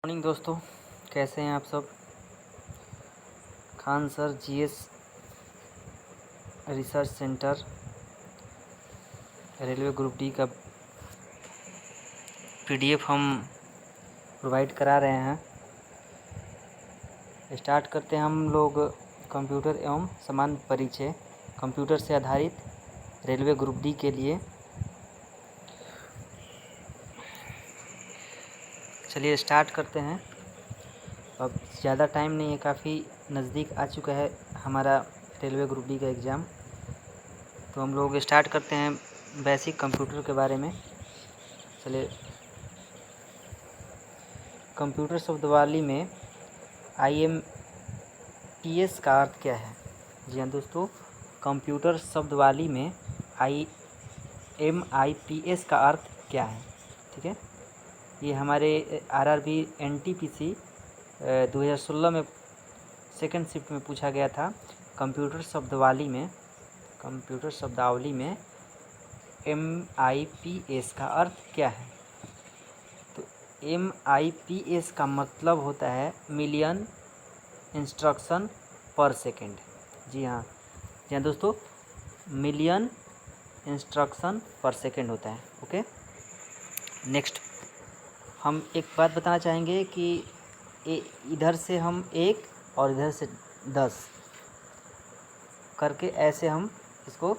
Morning दोस्तों, कैसे हैं आप सब। Khan sir GS research centre railway group D का पीडीएफ हम प्रोवाइड करा रहे हैं। स्टार्ट करते हैं हम लोग कंप्यूटर एवं सामान्य परिचय कंप्यूटर से आधारित रेलवे ग्रुप डी के लिए। चलिए स्टार्ट करते हैं। अब ज़्यादा टाइम नहीं है, काफ़ी नज़दीक आ चुका है हमारा रेलवे ग्रुप डी का एग्ज़ाम। तो हम लोग स्टार्ट करते हैं बेसिक कंप्यूटर के बारे में। चलिए, कंप्यूटर शब्दावली में IMPS का अर्थ क्या है। जी हाँ दोस्तों, कंप्यूटर शब्दावली में IMIPS का अर्थ क्या है। ठीक है, ये हमारे RRB NTPC 2016 में सेकंड शिफ्ट में पूछा गया था। कंप्यूटर शब्दावली में MIPS का अर्थ क्या है। तो MIPS का मतलब होता है मिलियन इंस्ट्रक्शन पर सेकेंड। जी हाँ दोस्तों, मिलियन इंस्ट्रक्शन पर सेकेंड होता है। ओके, नेक्स्ट हम एक बात बताना चाहेंगे कि इधर से हम 1 और इधर से 10 करके ऐसे हम इसको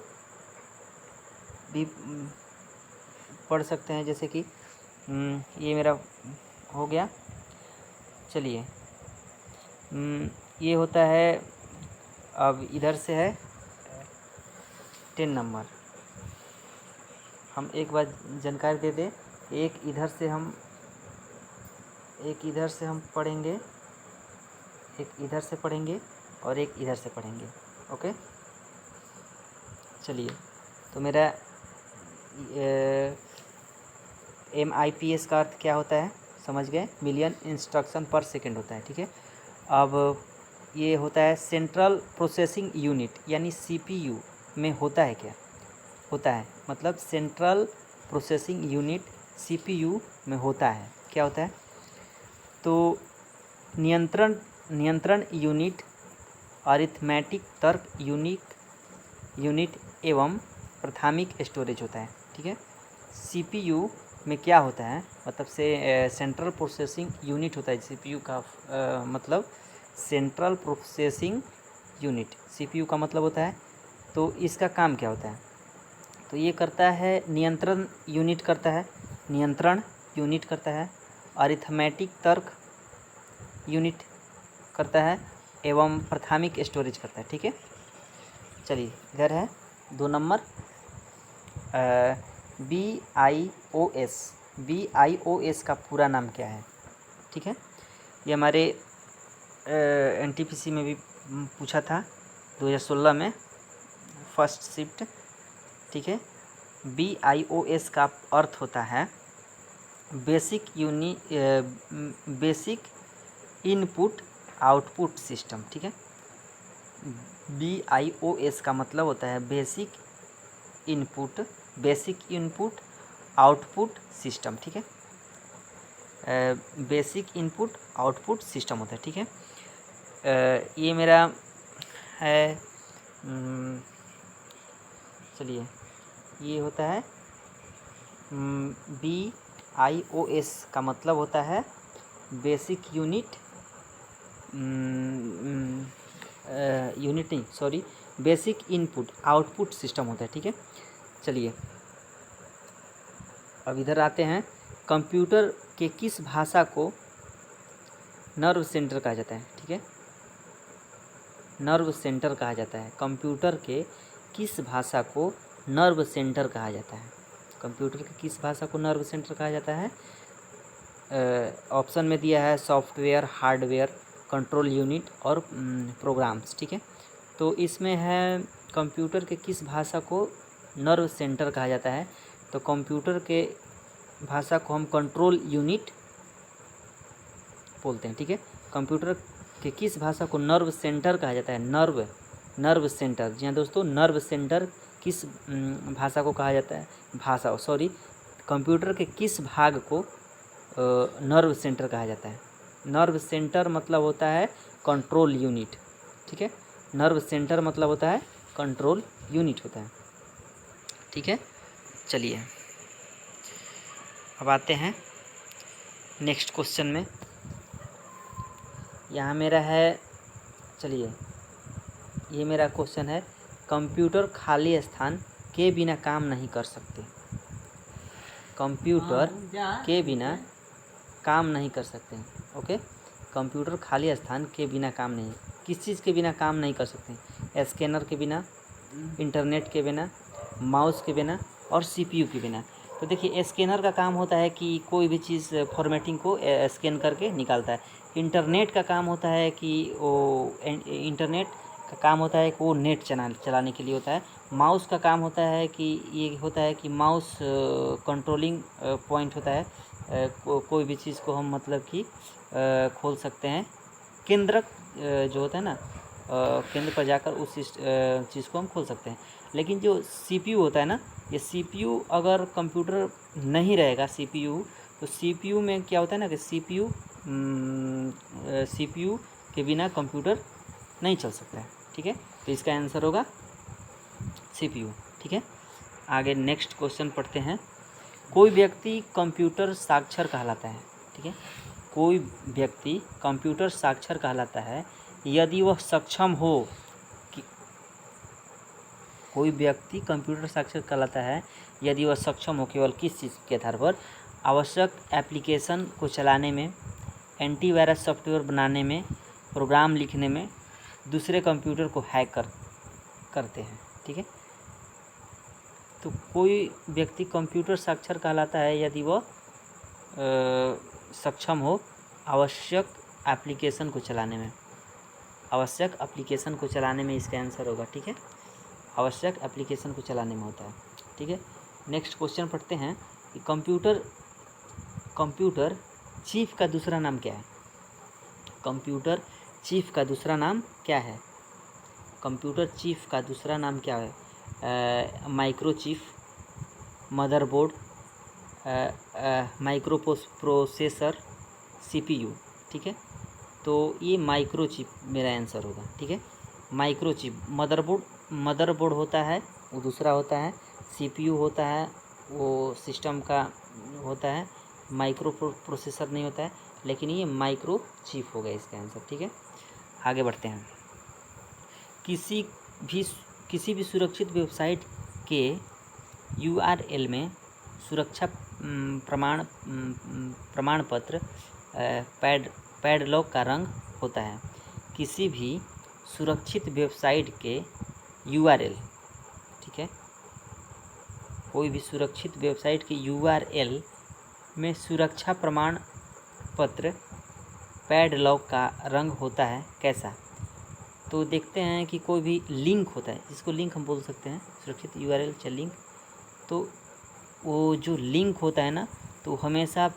भी पढ़ सकते हैं। जैसे कि ये मेरा हो गया। चलिए, ये होता है, अब इधर से है 10 नंबर। हम एक बार जानकारी दे दें, एक इधर से हम पढ़ेंगे, एक इधर से पढ़ेंगे और एक इधर से पढ़ेंगे। ओके, चलिए, तो मेरा MIPS का अर्थ क्या होता है समझ गए, मिलियन इंस्ट्रक्शन पर सेकेंड होता है। ठीक है, अब ये होता है सेंट्रल प्रोसेसिंग यूनिट यानी CPU में होता है। क्या होता है, मतलब सेंट्रल प्रोसेसिंग यूनिट CPU में होता है। क्या होता है, तो नियंत्रण यूनिट, अरिथमेटिक तर्क यूनिट एवं प्राथमिक स्टोरेज होता है। ठीक है, CPU में क्या होता है, मतलब से सेंट्रल प्रोसेसिंग यूनिट होता है। CPU का मतलब सेंट्रल प्रोसेसिंग यूनिट CPU का मतलब होता है। तो इसका काम क्या होता है, तो ये करता है नियंत्रण यूनिट करता है, अरिथमेटिक तर्क यूनिट करता है एवं प्राथमिक स्टोरेज करता है। ठीक है, चलिए इधर है 2 नंबर BIOS का पूरा नाम क्या है। ठीक है, ये हमारे NTPC में भी पूछा था 2016 में फर्स्ट शिफ्ट। ठीक है, BIOS का अर्थ होता है बेसिक इनपुट आउटपुट सिस्टम। ठीक है, BIOS का मतलब होता है बेसिक इनपुट आउटपुट सिस्टम। ठीक है, बेसिक इनपुट आउटपुट सिस्टम होता है। ठीक है, ये मेरा है, चलिए ये होता है BIOS का मतलब होता है basic basic input output system होता है। ठीक है, चलिए अब इधर आते हैं। कंप्यूटर के किस भाषा को नर्व सेंटर कहा जाता है। ठीक है, नर्व सेंटर कहा जाता है। कंप्यूटर के किस भाषा को नर्व सेंटर कहा जाता है। कंप्यूटर के किस भाषा को नर्व सेंटर कहा जाता है। ऑप्शन में दिया है सॉफ्टवेयर, हार्डवेयर, कंट्रोल यूनिट और प्रोग्राम्स। ठीक है, तो इसमें है कंप्यूटर के किस भाषा को नर्व सेंटर कहा जाता है। तो कंप्यूटर के भाषा को हम कंट्रोल यूनिट बोलते हैं। ठीक है, कंप्यूटर के किस भाषा को नर्व सेंटर कहा जाता है। नर्व सेंटर, जी हाँ दोस्तों, नर्व सेंटर किस भाषा को कहा जाता है, कंप्यूटर के किस भाग को नर्व सेंटर कहा जाता है। नर्व सेंटर मतलब होता है कंट्रोल यूनिट, ठीक है। नर्व सेंटर मतलब होता है कंट्रोल यूनिट होता है, ठीक है। चलिए अब आते हैं नेक्स्ट क्वेश्चन में। यहाँ मेरा है, चलिए ये मेरा क्वेश्चन है, कंप्यूटर खाली स्थान के बिना काम नहीं कर सकते। कंप्यूटर के बिना काम नहीं कर सकते, ओके। कंप्यूटर खाली स्थान के बिना काम नहीं, किस चीज़ के बिना काम नहीं कर सकते? स्कैनर के बिना, इंटरनेट के बिना, माउस के बिना और सीपीयू के बिना। तो देखिए स्कैनर का काम होता है कि कोई भी चीज़ फॉर्मेटिंग को स्कैन करके निकालता है। इंटरनेट का काम होता है कि वो इंटरनेट का काम होता है कि वो नेट चलाने के लिए होता है। माउस का काम होता है कि ये होता है कि माउस कंट्रोलिंग पॉइंट होता है। कोई भी चीज़ को हम मतलब कि खोल सकते हैं, केंद्रक जो होता है ना, केंद्र पर जाकर उस चीज़ को हम खोल सकते हैं। लेकिन जो सीपीयू होता है ना, ये सीपीयू अगर कंप्यूटर नहीं रहेगा सीपीयू, तो सीपीयू में क्या होता है ना कि सीपीयू के बिना कंप्यूटर नहीं चल सकता है, ठीक है। तो इसका आंसर होगा सीपीयू, ठीक है। आगे नेक्स्ट क्वेश्चन पढ़ते हैं। कोई व्यक्ति कंप्यूटर साक्षर कहलाता है, ठीक है। कोई व्यक्ति कंप्यूटर साक्षर कहलाता है यदि वह सक्षम हो कि, कोई व्यक्ति कंप्यूटर साक्षर कहलाता है यदि वह सक्षम हो केवल किस चीज़ के आधार पर? आवश्यक एप्लीकेशन को चलाने में, एंटीवायरस सॉफ्टवेयर बनाने में, प्रोग्राम लिखने में, दूसरे कंप्यूटर को हैक करते हैं, ठीक है। तो कोई व्यक्ति कंप्यूटर साक्षर कहलाता है यदि वह सक्षम हो आवश्यक एप्लीकेशन को चलाने में, आवश्यक एप्लीकेशन को चलाने में इसका आंसर होगा, ठीक है। आवश्यक एप्लीकेशन को चलाने में होता है, ठीक है। नेक्स्ट क्वेश्चन पढ़ते हैं कि कंप्यूटर चीफ का दूसरा नाम क्या है? कंप्यूटर चीफ का दूसरा नाम क्या है? कंप्यूटर चीफ का दूसरा नाम क्या है? Micro chief, motherboard, micro processor, CPU, ठीक है। तो ये माइक्रो चिप मेरा आंसर होगा, ठीक है। माइक्रो चिप, मदरबोर्ड होता है वो दूसरा होता है, सीपीयू होता है वो सिस्टम का होता है, माइक्रो प्रोसेसर नहीं होता है, लेकिन ये माइक्रो चिप होगा इसका आंसर, ठीक है। आगे बढ़ते हैं। किसी भी सुरक्षित वेबसाइट के यूआरएल में सुरक्षा प्रमाण पत्र पैडलॉक का रंग होता है। किसी भी सुरक्षित वेबसाइट के यूआरएल, ठीक है, कोई भी सुरक्षित वेबसाइट के यूआरएल में सुरक्षा प्रमाण पत्र पैडलॉक का रंग होता है कैसा? तो देखते हैं कि कोई भी लिंक होता है, जिसको लिंक हम बोल सकते हैं, सुरक्षित यूआरएल चाहे लिंक, तो वो जो लिंक होता है ना, तो हमेशा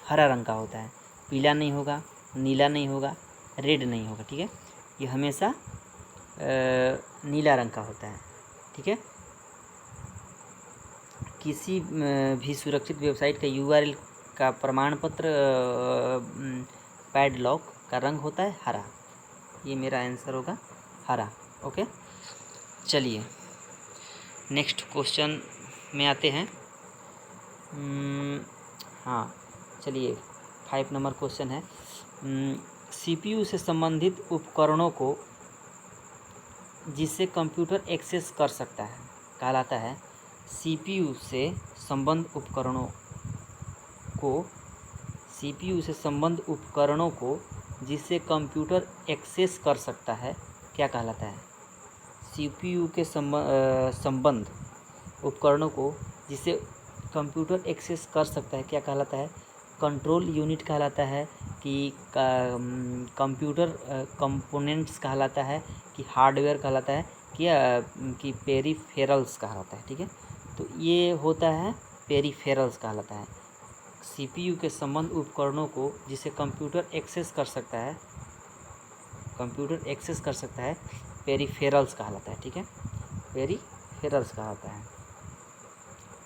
हरा रंग का होता है, पीला नहीं होगा, नीला नहीं होगा, रेड नहीं होगा, ठीक है। ये हमेशा नीला रंग का होता है, ठीक है। किसी भी सुरक्षित वेबसाइट का यूआरएल का प्रमाण पत्र पैडलॉक का रंग होता है हरा। ये मेरा आंसर होगा हरा, ओके। चलिए नेक्स्ट क्वेश्चन में आते हैं। हाँ चलिए 5 नंबर क्वेश्चन है। सीपीयू से संबंधित उपकरणों को जिससे कंप्यूटर एक्सेस कर सकता है कहलाता है। सीपीयू से संबंध उपकरणों को जिससे कंप्यूटर एक्सेस कर सकता है क्या कहलाता है? सीपीयू के संबंध उपकरणों को जिससे कंप्यूटर एक्सेस कर सकता है क्या कहलाता है? कंट्रोल यूनिट कहलाता है कि कंप्यूटर कंपोनेंट्स कहलाता है कि हार्डवेयर कहलाता है कि पेरिफेरल्स कहलाता है, ठीक है। तो ये होता है पेरिफेरल्स कहलाता है। सीपीयू के संबंध उपकरणों को जिसे कंप्यूटर एक्सेस कर सकता है पेरिफेरल्स कहलाता है, ठीक है। पेरिफेरल्स कहलाता है,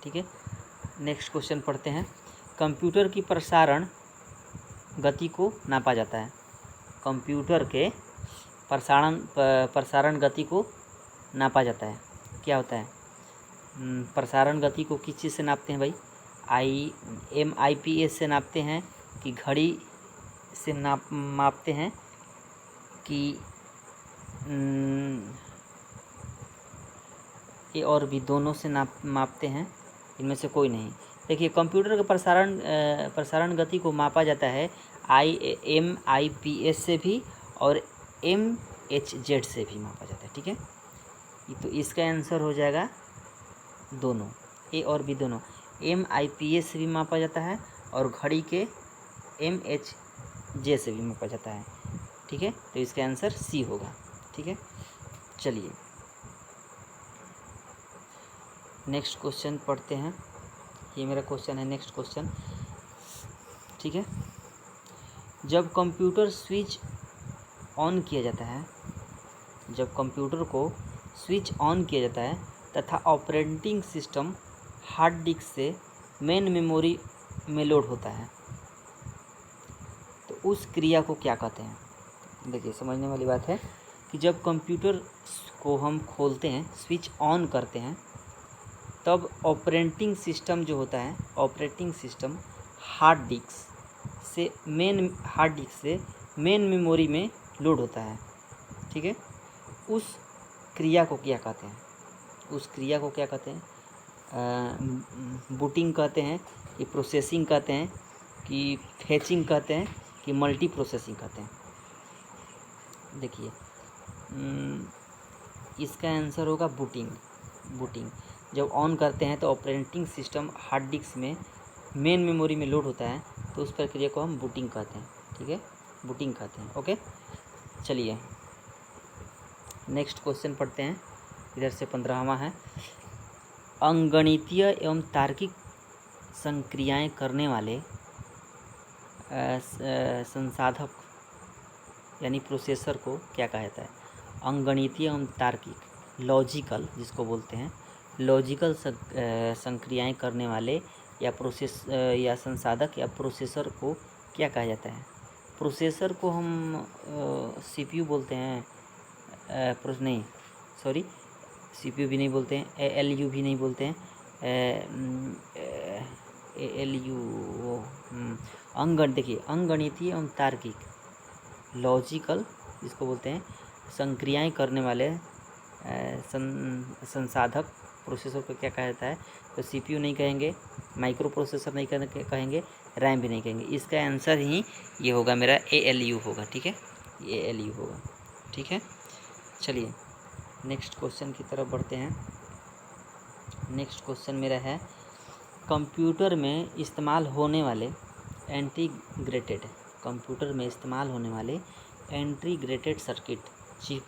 ठीक है। नेक्स्ट क्वेश्चन पढ़ते हैं। कंप्यूटर की प्रसारण गति को नापा जाता है। कंप्यूटर के प्रसारण गति को नापा जाता है। क्या होता है? प्रसारण गति को किस चीज़ से नापते हैं भाई? MIPS से नापते हैं कि घड़ी से मापते हैं कि ए और बी दोनों से मापते हैं? इनमें से कोई नहीं। देखिए, कंप्यूटर के प्रसारण गति को मापा जाता है MIPS से भी और MHZ से भी मापा जाता है। ठीक है, तो इसका आंसर हो जाएगा दोनों, ए और बी दोनों। MIPS से भी मापा जाता है और घड़ी के MHZ से भी मापा जाता है। ठीक है, तो इसका आंसर सी होगा। ठीक है, चलिए नेक्स्ट क्वेश्चन पढ़ते हैं। ये मेरा क्वेश्चन है, नेक्स्ट क्वेश्चन। ठीक है, जब कंप्यूटर स्विच ऑन किया जाता है, जब कंप्यूटर को स्विच ऑन किया जाता है तथा ऑपरेटिंग सिस्टम हार्ड डिस्क से मेन मेमोरी में लोड होता है, तो उस क्रिया को क्या कहते हैं? देखिए, समझने वाली बात है कि जब कंप्यूटर को हम खोलते हैं, स्विच ऑन करते हैं, तब ऑपरेटिंग सिस्टम जो होता है, ऑपरेटिंग सिस्टम हार्ड डिस्क से मेन मेमोरी में लोड होता है। ठीक है, उस क्रिया को क्या कहते हैं? उस क्रिया को क्या कहते हैं? बूटिंग कहते हैं कि प्रोसेसिंग कहते हैं कि फेचिंग कहते हैं कि मल्टी प्रोसेसिंग कहते हैं? देखिए, इसका आंसर होगा बूटिंग। बूटिंग जब ऑन करते हैं तो ऑपरेटिंग सिस्टम हार्ड डिस्क में मेन मेमोरी में लोड होता है, तो उस प्रक्रिया को हम बूटिंग कहते हैं। ठीक है, बूटिंग कहते हैं। ओके, चलिए नेक्स्ट क्वेश्चन पढ़ते हैं। इधर से 15वां है, अंकगणितीय एवं तार्किक संक्रियाएं करने वाले संसाधक यानी प्रोसेसर को क्या कहा जाता है? अंकगणितीय एवं तार्किक, लॉजिकल जिसको बोलते हैं, लॉजिकल संक्रियाएं करने वाले या संसाधक या प्रोसेसर को क्या कहा जाता है? प्रोसेसर को हम CPU बोलते हैं, नहीं सॉरी, CPU भी नहीं बोलते हैं, ALU भी नहीं बोलते हैं, ALU देखिए, अंकगणितीय एवं तार्किक, लॉजिकल जिसको बोलते हैं, संक्रियाएं करने वाले संसाधक प्रोसेसर को क्या कहा जाता है? तो CPU नहीं कहेंगे, माइक्रो प्रोसेसर नहीं कहेंगे, रैम भी नहीं कहेंगे। इसका आंसर ही ये होगा, मेरा ALU होगा। ठीक है, ALU होगा। ठीक है, चलिए नेक्स्ट क्वेश्चन की तरफ बढ़ते हैं। नेक्स्ट क्वेश्चन मेरा है, कंप्यूटर में इस्तेमाल होने वाले इंटीग्रेटेड सर्किट चिप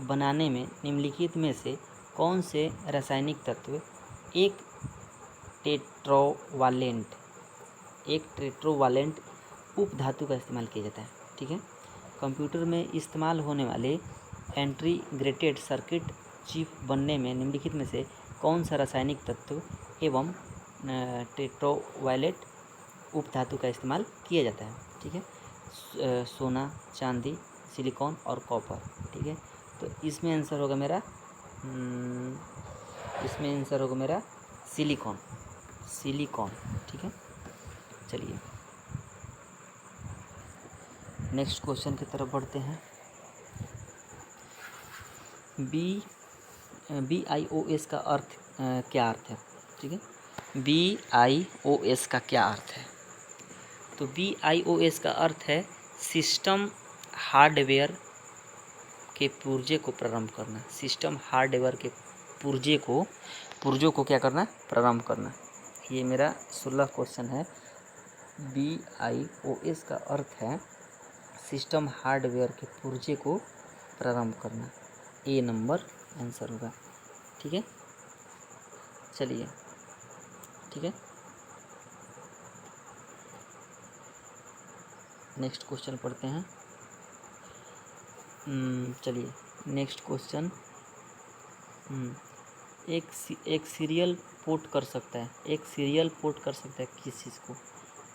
बनाने में निम्नलिखित में से कौन से रासायनिक तत्व एक टेट्रावालेंट उपधातु का इस्तेमाल किया जाता है? ठीक है, कंप्यूटर में इस्तेमाल होने वाले इंटीग्रेटेड सर्किट चिप बनने में निम्नलिखित में से कौन सा रासायनिक तत्व एवं टेट्रावालेंट उपधातु का इस्तेमाल किया जाता है? ठीक है, सोना, चांदी, सिलिकॉन और कॉपर। ठीक है, तो इसमें आंसर होगा मेरा सिलिकॉन। ठीक है, चलिए नेक्स्ट क्वेश्चन की तरफ बढ़ते हैं। BIOS का अर्थ क्या अर्थ है? ठीक है, BIOS का क्या अर्थ है? तो BIOS का अर्थ है सिस्टम हार्डवेयर के पुर्जे को प्रारंभ करना। सिस्टम हार्डवेयर के पुर्जों को क्या करना? प्रारंभ करना। ये मेरा 16 क्वेश्चन है। BIOS का अर्थ है सिस्टम हार्डवेयर के पुर्जे को प्रारंभ करना। ए नंबर आंसर होगा। ठीक है, चलिए ठीक है, नेक्स्ट क्वेश्चन पढ़ते हैं। चलिए नेक्स्ट क्वेश्चन, एक सीरियल पोर्ट कर सकता है, एक सीरियल पोर्ट कर सकता है किस चीज़ को?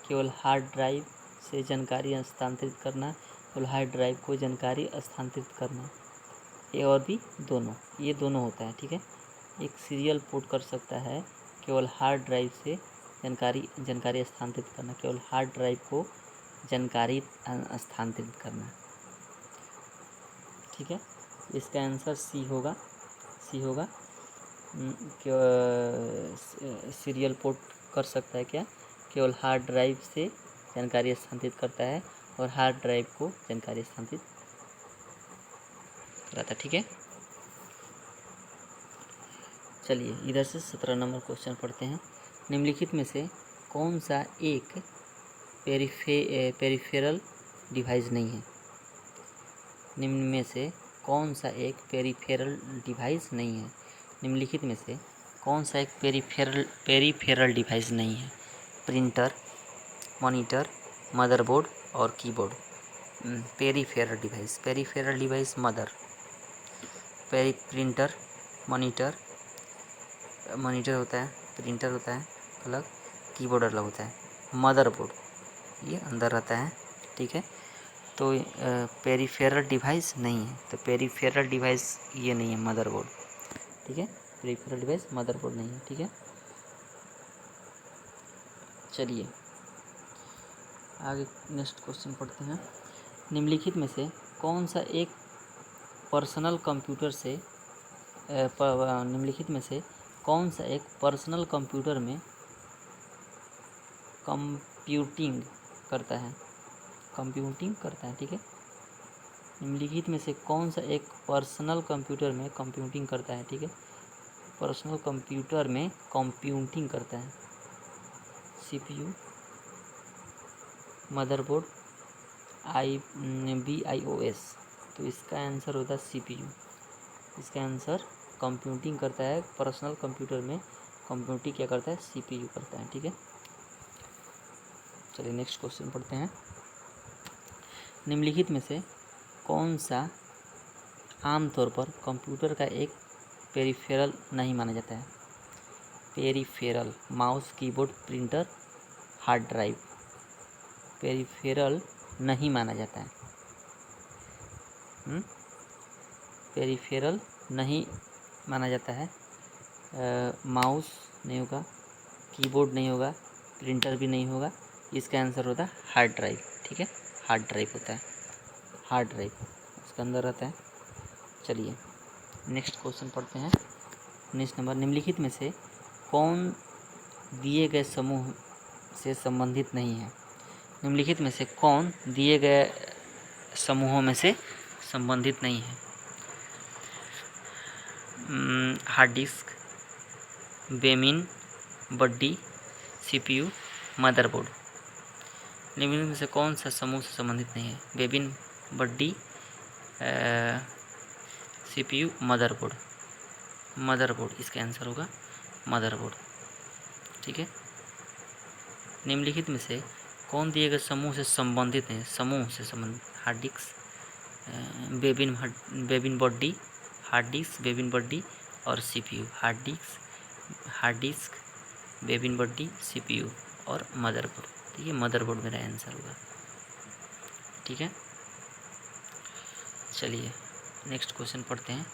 केवल हार्ड ड्राइव से जानकारी स्थानांतरित करना, केवल हार्ड ड्राइव को जानकारी स्थानांतरित करना, ये और भी दोनों, ये दोनों होता है। ठीक है, एक सीरियल पोर्ट कर सकता है केवल हार्ड ड्राइव से जानकारी स्थानांतरित करना, केवल हार्ड ड्राइव को जानकारी स्थानांतरित करना। ठीक है, इसका आंसर सी होगा। सीरियल पोर्ट कर सकता है क्या? केवल हार्ड ड्राइव से जानकारी स्थानांतरित करता है और हार्ड ड्राइव को जानकारी स्थानांतरित कराता है। ठीक है, चलिए इधर से 17 नंबर क्वेश्चन पढ़ते हैं। निम्नलिखित में से कौन सा एक पेरिफेरल डिवाइस नहीं है? निम्न में से कौन सा एक पेरिफेरल डिवाइस नहीं है? निम्नलिखित में से कौन सा एक पेरिफेरल डिवाइस नहीं है? प्रिंटर, मॉनिटर, मदरबोर्ड और keyboard. Peripheral device mother, printer, monitor होता है, प्रिंटर होता है अलग, कीबोर्ड अलग होता है, मदरबोर्ड ये अंदर रहता है। ठीक है, तो पेरिफेरल डिवाइस नहीं है, तो पेरिफेरल डिवाइस ये नहीं है, मदरबोर्ड। ठीक है, पेरिफेरल डिवाइस मदरबोर्ड नहीं है। ठीक है, चलिए आगे नेक्स्ट क्वेश्चन पढ़ते हैं। निम्नलिखित में से कौन सा एक पर्सनल कंप्यूटर से निम्नलिखित में से कौन सा एक पर्सनल कंप्यूटर में कंप्यूटिंग करता है? ठीक है, निम्नलिखित में से कौन सा एक पर्सनल कंप्यूटर में कंप्यूटिंग करता है? ठीक है, पर्सनल कंप्यूटर में कंप्यूटिंग करता है। CPU, motherboard, BIOS। तो इसका आंसर होता है CPU। इसका आंसर कंप्यूटिंग करता है पर्सनल कंप्यूटर में, कंप्यूटिंग क्या करता है? CPU करता है। ठीक है, चलिए नेक्स्ट क्वेश्चन पढ़ते हैं। निम्नलिखित में से कौन सा आमतौर पर कंप्यूटर का एक पेरिफेरल नहीं माना जाता है? Peripheral, mouse, keyboard, printer, hard drive. Peripheral नहीं माना जाता है। पेरिफेरल नहीं माना जाता है। माउस नहीं होगा, कीबोर्ड नहीं होगा, प्रिंटर भी नहीं होगा। इसका आंसर होता है हार्ड ड्राइव। ठीक है, हार्ड ड्राइव होता है, हार्ड ड्राइव उसके अंदर रहता है। चलिए नेक्स्ट क्वेश्चन पढ़ते हैं। 19 नंबर, निम्नलिखित में से कौन दिए गए समूह से संबंधित नहीं है? निम्नलिखित में से कौन दिए गए समूहों में से संबंधित नहीं है? हार्ड डिस्क, बेमिन, बड्डी, CPU, मदरबोर्ड। निम्नलिखित में से कौन सा समूह से संबंधित नहीं है? बेबिन, बड्डी, CPU, मदरबोर्ड इसका आंसर होगा मदरबोर्ड। ठीक है, निम्नलिखित में से कौन दिए गए समूह से संबंधित है? समूह से संबंधित हार्ड डिस्क, बेबिन बॉडी, हार्ड डिस्क, बेबिन बॉडी और CPU। हार्ड डिस्क, बेबिन बॉडी, CPU और मदरबोर्ड। ठीक है, मदरबोर्ड मेरा आंसर होगा। ठीक है, चलिए नेक्स्ट क्वेश्चन पढ़ते हैं।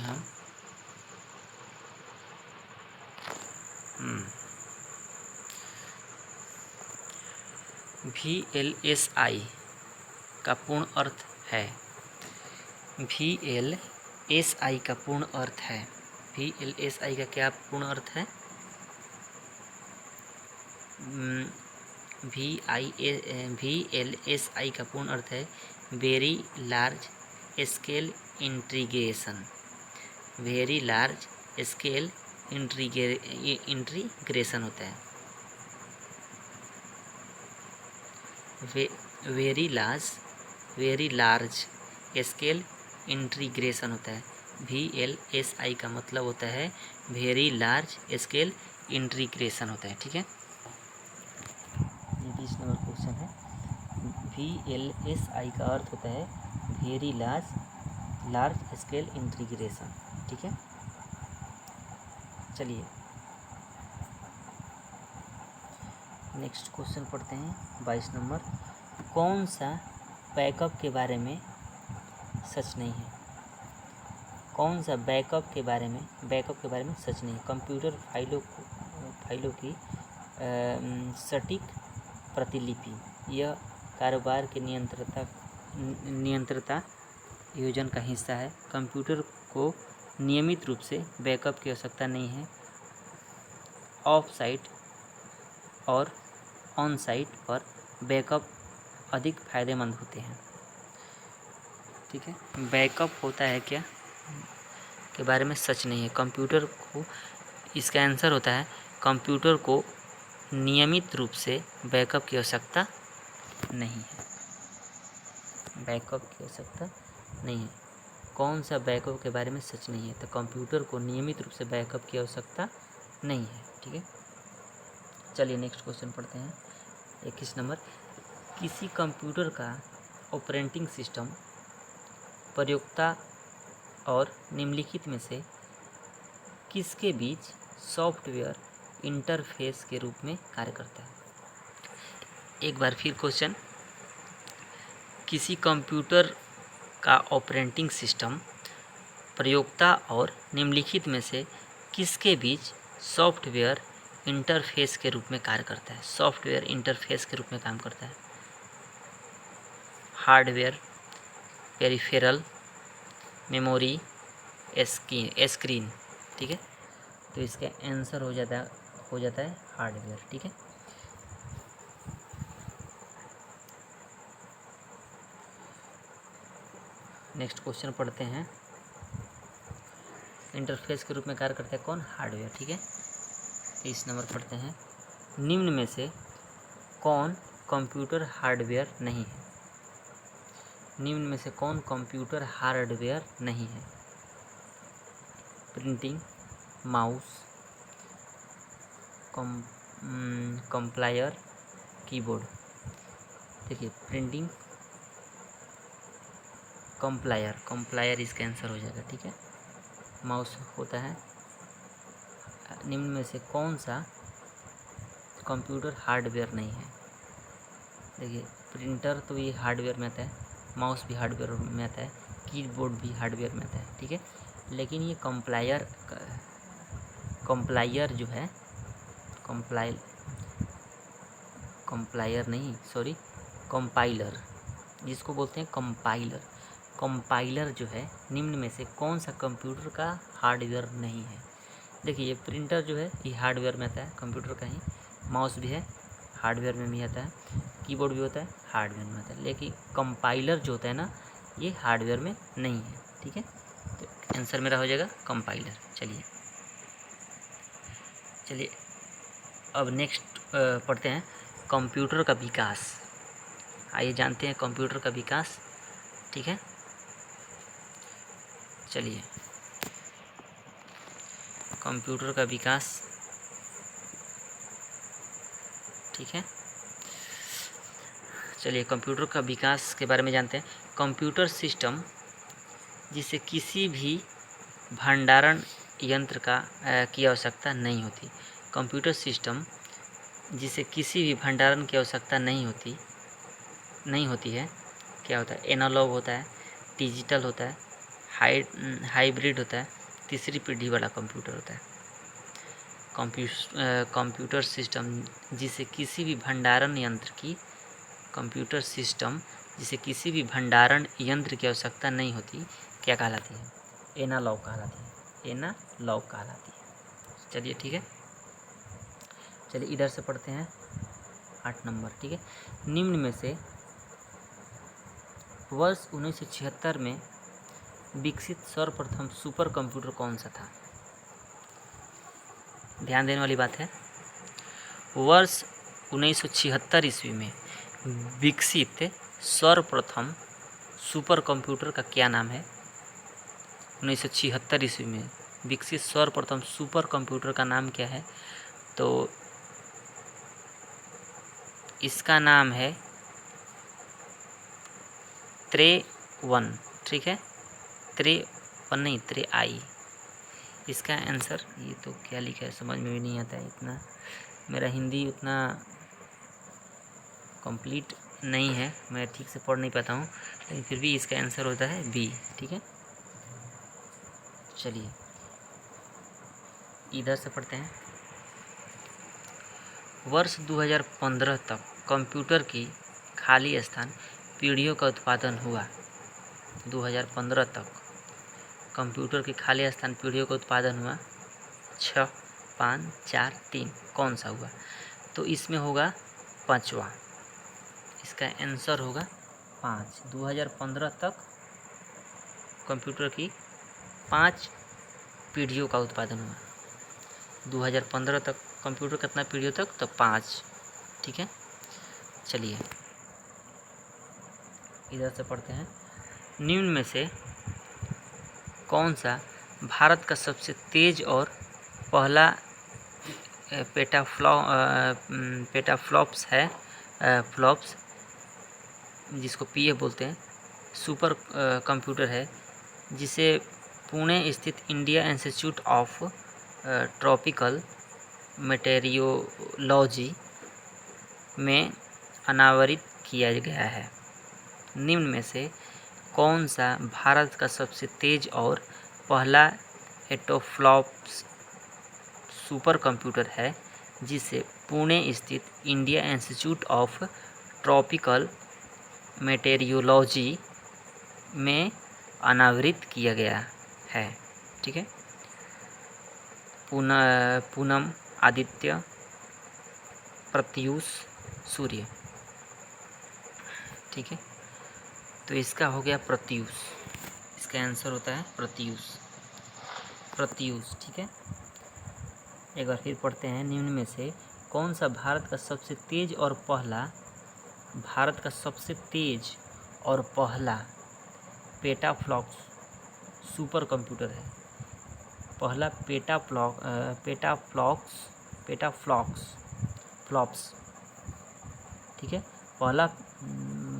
हम VLSI का पूर्ण अर्थ है। VLSI का पूर्ण अर्थ है। VLSI का क्या पूर्ण अर्थ है? VLSI का पूर्ण अर्थ है very large scale integration. Very large scale integration होता है। वेरी लार्ज स्केल इंटीग्रेशन होता है। VLSI का मतलब होता है वेरी लार्ज स्केल इंटीग्रेशन होता है। ठीक है, 20 नंबर क्वेश्चन है। VLSI का अर्थ होता है very large large scale integration. ठीक है, चलिए नेक्स्ट क्वेश्चन पढ़ते हैं 22 नंबर। कौन सा बैकअप के बारे में सच नहीं है? कौन सा बैकअप के बारे में सच नहीं है? कंप्यूटर फाइलों की सटीक प्रतिलिपि यह कारोबार के नियंत्रता योजना का हिस्सा है। कंप्यूटर को नियमित रूप से बैकअप की आवश्यकता नहीं है। ऑफ साइट और ऑन साइट पर बैकअप अधिक फायदेमंद होते हैं। ठीक है, बैकअप होता है क्या के बारे में सच नहीं है। कंप्यूटर को, इसका आंसर होता है कंप्यूटर को नियमित रूप से बैकअप की आवश्यकता नहीं है। बैकअप की आवश्यकता नहीं है। कौन सा बैकअप के बारे में सच नहीं है? तो कंप्यूटर को नियमित रूप से बैकअप की आवश्यकता नहीं है। ठीक है, चलिए नेक्स्ट क्वेश्चन पढ़ते हैं 21 नंबर। किसी कंप्यूटर का ऑपरेटिंग सिस्टम प्रयोक्ता और निम्नलिखित में से किसके बीच सॉफ्टवेयर इंटरफेस के रूप में कार्य करता है? एक बार फिर क्वेश्चन, किसी कंप्यूटर का ऑपरेटिंग सिस्टम प्रयोक्ता और निम्नलिखित में से किसके बीच सॉफ्टवेयर इंटरफेस के रूप में कार्य करता है? सॉफ्टवेयर इंटरफेस के रूप में काम करता है। Hardware, peripheral, memory, screen. ठीक है, तो इसका आंसर हो जाता है हार्डवेयर। ठीक है, नेक्स्ट क्वेश्चन पढ़ते हैं। इंटरफेस के रूप में कार्य करता है कौन? हार्डवेयर। ठीक है, 23 नंबर पढ़ते हैं। निम्न में से कौन कंप्यूटर हार्डवेयर नहीं है? निम्न में से कौन कंप्यूटर हार्डवेयर नहीं है? Printing, mouse, compiler, keyboard. देखिए, प्रिंटिंग, कंप्लायर इसका आंसर हो जाएगा। ठीक है, माउस होता है। निम्न में से कौन सा कंप्यूटर हार्डवेयर नहीं है? देखिए, प्रिंटर तो ये हार्डवेयर में आता है, माउस भी हार्डवेयर में आता है, कीबोर्ड भी हार्डवेयर में आता है। ठीक है, लेकिन ये कंप्लायर जो है, कंपाइलर जिसको बोलते हैं कंपाइलर जो है, निम्न में से कौन सा कंप्यूटर का हार्डवेयर नहीं है? देखिए, ये प्रिंटर जो है ये हार्डवेयर में आता है, कंप्यूटर का ही। माउस भी है, हार्डवेयर में भी आता है। कीबोर्ड भी होता है, हार्डवेयर में आता है। लेकिन कंपाइलर जो होता है ना, ये हार्डवेयर में नहीं है। ठीक है, तो आंसर मेरा हो जाएगा कंपाइलर। चलिए अब नेक्स्ट पढ़ते हैं कंप्यूटर का विकास। आइए जानते हैं कंप्यूटर का विकास। ठीक है, चलिए कंप्यूटर का विकास। ठीक है, चलिए कंप्यूटर का विकास के बारे में जानते हैं। कंप्यूटर सिस्टम जिसे किसी भी भंडारण यंत्र की आवश्यकता नहीं होती। कंप्यूटर सिस्टम जिसे किसी भी भंडारण की आवश्यकता नहीं होती है, क्या होता है? एनालॉग होता है, डिजिटल होता है, हाइब्रिड होता है, तीसरी पीढ़ी वाला कंप्यूटर होता है। कंप्यूटर सिस्टम जिसे किसी भी भंडारण यंत्र की आवश्यकता नहीं होती, क्या कहलाती है? एनालॉग कहलाती है। चलिए ठीक है, चलिए इधर से पढ़ते हैं 8 नंबर। ठीक है, निम्न में से वर्ष 1976 में विकसित सर्वप्रथम सुपर कंप्यूटर कौन सा था? ध्यान देने वाली बात है, वर्ष 1976 ईस्वी में विकसित सर्वप्रथम सुपर कंप्यूटर का क्या नाम है? 1976 ईस्वी में विकसित सर्वप्रथम सुपर कंप्यूटर का नाम क्या है? तो इसका नाम है त्रे 1। ठीक है, 53 नहीं 3i। इसका आंसर, ये तो क्या लिखा है समझ में भी नहीं आता है, इतना मेरा हिंदी उतना कंप्लीट नहीं है, मैं ठीक से पढ़ नहीं पाता हूँ, लेकिन फिर भी इसका आंसर होता है बी। ठीक है, चलिए इधर से पढ़ते हैं। वर्ष 2015 तक कंप्यूटर की खाली स्थान पीढ़ियों का उत्पादन हुआ। 2015 तक कंप्यूटर की खाली स्थान पीढ़ियों का उत्पादन हुआ 6, 5, 4, 3, कौन सा हुआ? तो इसमें होगा पाँचवा, इसका आंसर होगा 5। 2015 तक कंप्यूटर की 5 पीढ़ियों का उत्पादन हुआ। 2015 तक कंप्यूटर कितना पीढ़ियों तक? तो 5। ठीक है, चलिए इधर से पढ़ते हैं। निम्न में से कौन सा भारत का सबसे तेज और पहला पेटाफ्लॉप्स है, फ्लॉप्स जिसको पीए बोलते हैं, सुपर कंप्यूटर है, जिसे पुणे स्थित India institute of tropical meteorology में अनावरित किया गया है। निम्न में से कौन सा भारत का सबसे तेज और पहला एटोफ्लॉप्स सुपर कंप्यूटर है, जिसे पुणे स्थित India institute of tropical meteorology में अनावरित किया गया है? ठीक है, पूनम, आदित्य, प्रत्यूष, सूर्य। ठीक है, तो इसका हो गया प्रत्यूष, इसका आंसर होता है प्रत्यूष, प्रत्यूष। ठीक है, एक बार फिर पढ़ते हैं। निम्न में से कौन सा भारत का सबसे तेज और पहला पेटाफ्लॉप्स सुपर कंप्यूटर है? पहला पेटाफ्लॉप्स। ठीक है, पहला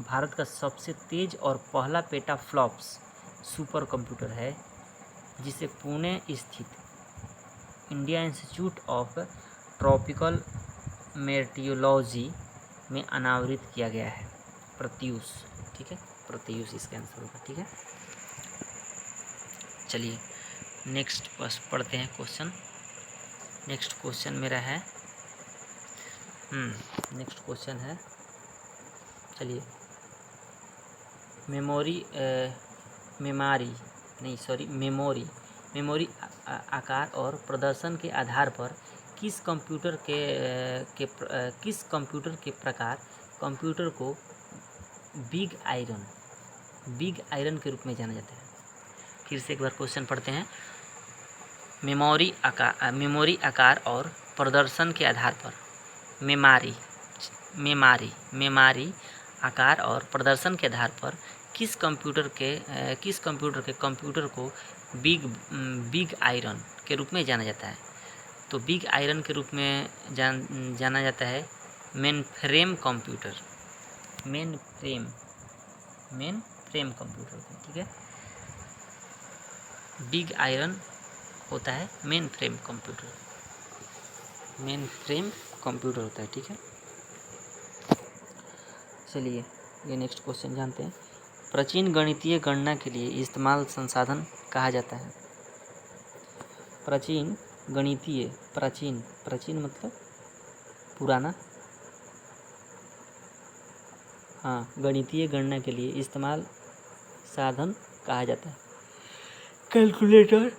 भारत का सबसे तेज और पहला पेटाफ्लॉप्स सुपर कंप्यूटर है, जिसे पुणे स्थित India institute of tropical meteorology में अनावरित किया गया है। प्रत्यूष। ठीक है, प्रत्यूष इसका आंसर होगा। ठीक है, चलिए नेक्स्ट बस पढ़ते हैं क्वेश्चन। नेक्स्ट क्वेश्चन मेरा है नेक्स्ट क्वेश्चन है, चलिए, मेमोरी आकार और प्रदर्शन के आधार पर किस कंप्यूटर के प्रकार कंप्यूटर को बिग आयरन के रूप में जाना जाता है? फिर से एक बार क्वेश्चन पढ़ते हैं। मेमोरी आकार और प्रदर्शन के आधार पर मेमोरी आकार और प्रदर्शन के आधार पर किस कंप्यूटर के कंप्यूटर को बिग आयरन के रूप में जाना जाता है? तो बिग आयरन के रूप में जाना जाता है मेनफ्रेम कंप्यूटर कंप्यूटर को। ठीक है, बिग आयरन होता है मेनफ्रेम कंप्यूटर होता है। ठीक है, चलिए ये नेक्स्ट क्वेश्चन जानते हैं। प्राचीन गणितीय गणना के लिए इस्तेमाल संसाधन कहा जाता है? प्राचीन मतलब पुराना, हाँ, गणितीय गणना के लिए इस्तेमाल साधन कहा जाता है कैलकुलेटर,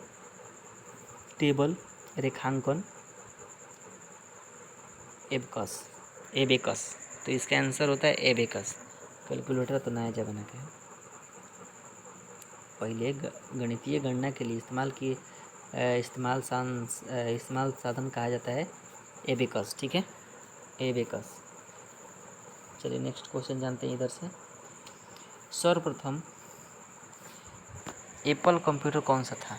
टेबल, रेखांकन, एबेकस। तो इसका आंसर होता है एबेकस। कैलकुलेटर तो नया जमाना का है, पहले गणितीय गणना के लिए इस्तेमाल साधन कहा जाता है एबेकस। ठीक है, एबेकस। चलिए नेक्स्ट क्वेश्चन जानते हैं इधर से। सर्वप्रथम एप्पल कंप्यूटर कौन सा था?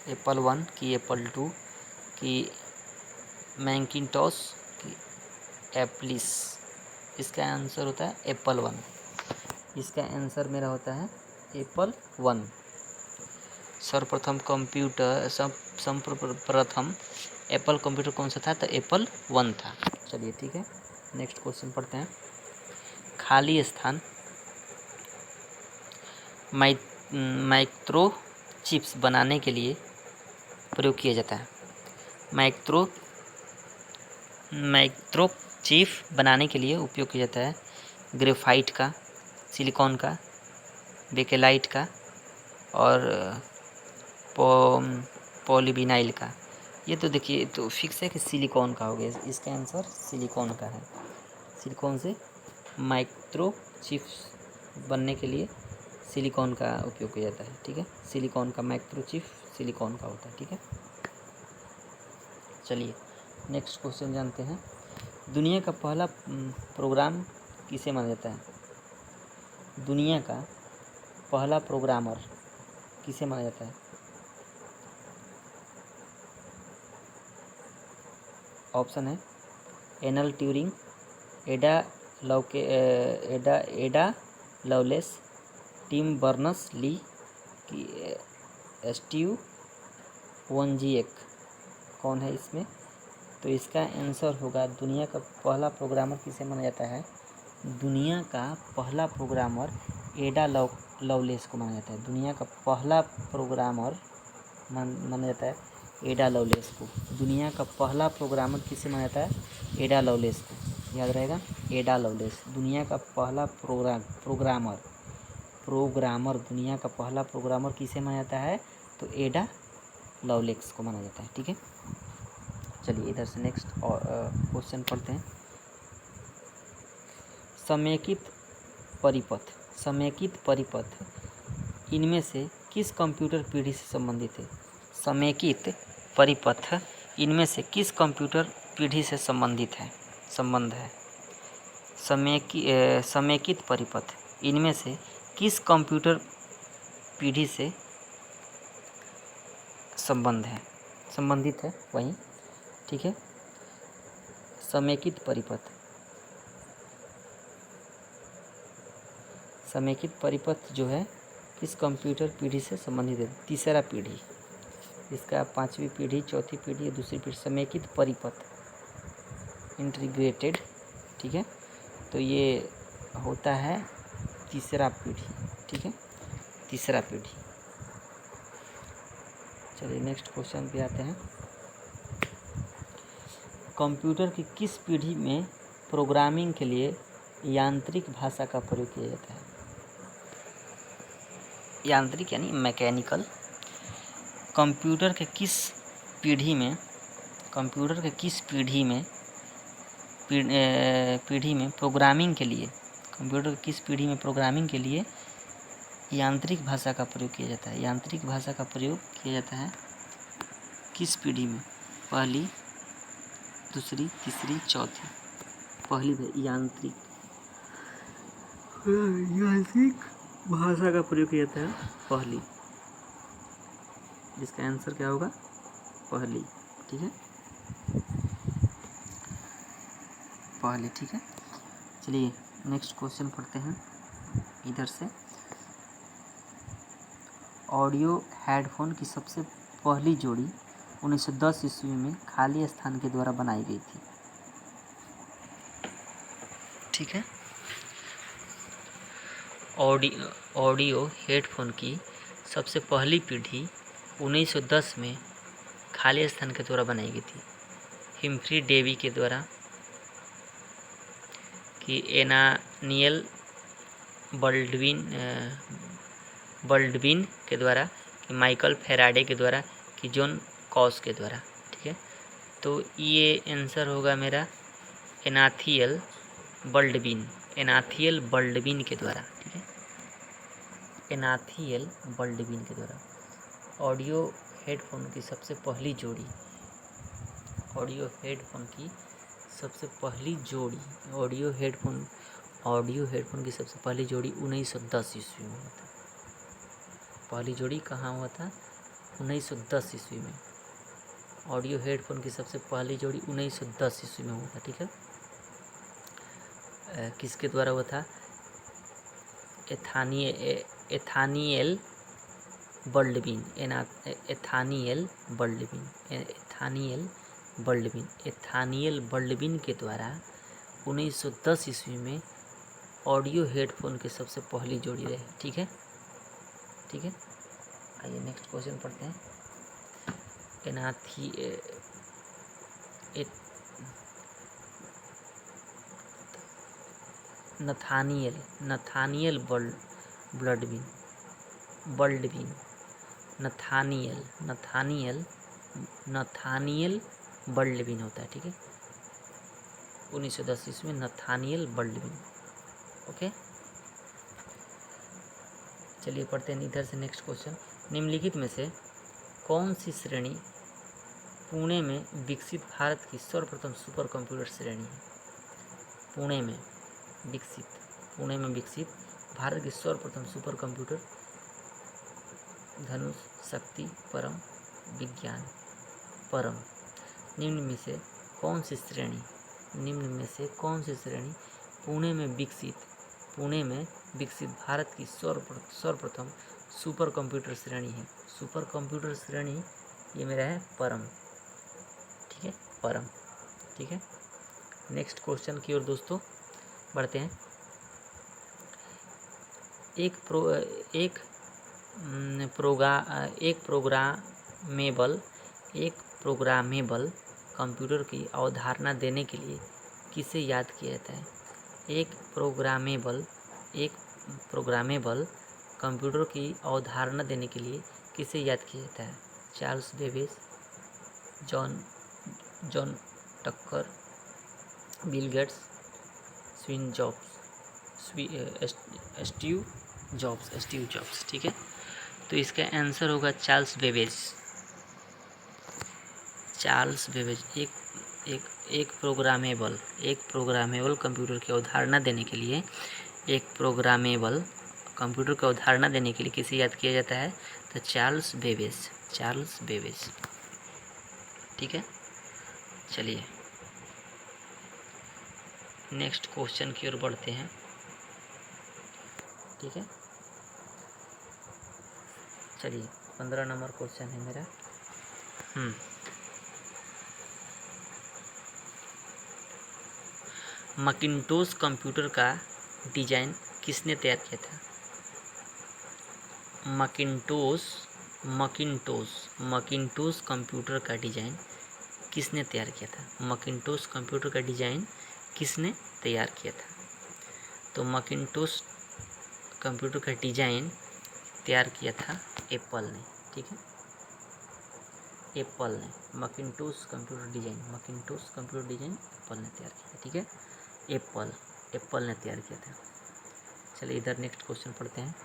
एप्पल 1 की एप्पल 2 की मैकिंटॉश की एप्लिस? इसका आंसर होता है एप्पल 1। इसका आंसर मेरा होता है एप्पल 1। सर्वप्रथम कंप्यूटर सर्वप्रथम एप्पल कंप्यूटर कौन सा था? तो एप्पल 1 था। चलिए ठीक है, नेक्स्ट क्वेश्चन पढ़ते हैं। खाली स्थान माइक्रो चिप्स बनाने के लिए प्रयोग किया जाता है। माइक्रो चिप बनाने के लिए उपयोग किया जाता है ग्रेफाइट का, सिलिकॉन का, बेकेलाइट का और पॉलीविनाइल का। ये तो देखिए तो फिक्स है कि सिलिकॉन का हो गया, इसका आंसर सिलिकॉन का है। सिलिकॉन से माइक्रो चिप्स बनने के लिए सिलिकॉन का उपयोग किया जाता है। ठीक है, सिलिकॉन का माइक्रो चिप सिलिकॉन का होता है। ठीक है, चलिए नेक्स्ट क्वेश्चन जानते हैं। दुनिया का पहला प्रोग्राम किसे माना जाता है? दुनिया का पहला प्रोग्रामर किसे माना जाता है? ऑप्शन है एनल Turing, Ada Lovelace, Tim Berners Lee की स्टीव वोंजिएक। कौन है इसमें? तो इसका आंसर होगा दुनिया का पहला प्रोग्रामर किसे माना जाता है? दुनिया का पहला प्रोग्रामर एडा लवलेस को माना जाता है। दुनिया का पहला प्रोग्रामर माना जाता है एडा लवलेस को। दुनिया का पहला प्रोग्रामर किसे माना जाता है? एडा लवलेस को, याद रहेगा, एडा लवलेस दुनिया का पहला प्रोग्रामर दुनिया का पहला प्रोग्रामर किसे माना जाता है? तो एडा लवलेस को माना जाता है। ठीक है, चलिए इधर से नेक्स्ट क्वेश्चन पढ़ते हैं। समेकित परिपथ इनमें से किस कंप्यूटर पीढ़ी से संबंधित है? समेकित परिपथ इनमें से किस कंप्यूटर पीढ़ी से संबंध है? समेकित परिपथ इनमें से किस कंप्यूटर पीढ़ी से संबंधित है वहीं। ठीक है, समेकित परिपथ जो है किस कंप्यूटर पीढ़ी से संबंधित है? तीसरा पीढ़ी, इसका 5वीं पीढ़ी, 4थी पीढ़ी, दूसरी पीढ़ी, समेकित परिपथ इंटीग्रेटेड। ठीक है, तो ये होता है तीसरा पीढ़ी। ठीक है, तीसरा पीढ़ी। चलिए नेक्स्ट क्वेश्चन पे आते हैं। कंप्यूटर की किस पीढ़ी में प्रोग्रामिंग के लिए यांत्रिक भाषा का प्रयोग किया जाता है? यांत्रिक यानी मैकेनिकल। कंप्यूटर के किस पीढ़ी में प्रोग्रामिंग के लिए यांत्रिक भाषा का प्रयोग किया जाता है? यांत्रिक भाषा का प्रयोग किया जाता है किस पीढ़ी में? पहली, दूसरी, तीसरी, चौथी। पहली यांत्रिक भाषा का प्रयोग किया जाता है पहली, जिसका आंसर क्या होगा? पहली। ठीक है, पहली। ठीक है, चलिए नेक्स्ट क्वेश्चन पढ़ते हैं इधर से। ऑडियो हेडफोन की सबसे पहली जोड़ी 1910 ईस्वी में खाली स्थान के द्वारा बनाई गई थी। ठीक है, ऑडियो हेडफोन की सबसे पहली पीढ़ी 1910 में खाली स्थान के द्वारा बनाई गई थी। हिम्फ्री डेवी के द्वारा, कि एनानियल बल्डविन के द्वारा, कि माइकल फेराडे के द्वारा, कि जॉन कॉस के द्वारा। ठीक है, तो ये आंसर होगा मेरा एनाथियल बल्डविन के द्वारा। ठीक है, एनाथियल बल्डविन के द्वारा ऑडियो हेडफोन की सबसे पहली जोड़ी ऑडियो हेडफोन की सबसे पहली जोड़ी 1910 ईस्वी में हुआ था। पहली जोड़ी कहाँ हुआ था? 1910 ईस्वी में। ऑडियो हेडफोन की सबसे पहली जोड़ी 1910 ईस्वी में हुआ था। ठीक है, किसके द्वारा हुआ था? एथानियल बर्लबीन, एथानियल बर्लबीन, एथानियल बर्लबीन, एथानियल बर्लबीन के द्वारा 1910 ईस्वी में ऑडियो हेडफोन के सबसे पहली जोड़ी रही। ठीक है, ठीक है। आइए नेक्स्ट क्वेश्चन पढ़ते हैं। एनाथी नथानियल नथानियल बर्लबीन बर्लबीन नथानियल नथानियल नथानियल बर्लबीन होता है। ठीक है, 1910 ईस्वी में नथानियल बर्लबीन। ओके, चलिए पढ़ते हैं इधर से नेक्स्ट क्वेश्चन। निम्नलिखित में से कौन सी श्रेणी पुणे में विकसित भारत की सर्वप्रथम सुपर कंप्यूटर श्रेणी है? पुणे में विकसित भारत की सर्वप्रथम सुपर कंप्यूटर धनुष, शक्ति, परम, विज्ञान, परम। निम्न में से कौन सी श्रेणी पुणे में विकसित भारत की सर्वप्रथम सुपर कंप्यूटर श्रेणी है? सुपर कंप्यूटर श्रेणी ये मेरा है परम। ठीक है, परम। ठीक है, नेक्स्ट क्वेश्चन की ओर दोस्तों बढ़ते हैं। एक प्रोग्रामेबल कंप्यूटर की अवधारणा देने के लिए किसे याद किया जाता है? एक प्रोग्रामेबल कंप्यूटर की अवधारणा देने के लिए किसे याद किया जाता है? चार्ल्स बेबेज, जॉन टक्कर, बिल गेट्स, स्टीव जॉब्स। ठीक है, तो इसका आंसर होगा चार्ल्स बेबेज। एक प्रोग्रामेबल कंप्यूटर की अवधारणा देने के लिए किसे याद किया जाता है? तो चार्ल्स बेबेज। ठीक है, चलिए नेक्स्ट क्वेश्चन की ओर बढ़ते हैं। ठीक है, चलिए 15 नंबर क्वेश्चन है मेरा। मैकिन्टोश कंप्यूटर का डिजाइन किसने तैयार किया था? मैकिन्टोश कंप्यूटर का डिजाइन किसने तैयार किया था? मैकिन्टोश कंप्यूटर का डिजाइन किसने तैयार किया था? तो मैकिन्टोश कंप्यूटर का डिजाइन तैयार किया था एप्पल ने। ठीक है, एप्पल ने मैकिन्टोश कंप्यूटर डिजाइन एप्पल ने तैयार किया। ठीक है, एप्पल ने तैयार किया था। चलिए इधर नेक्स्ट क्वेश्चन पढ़ते हैं।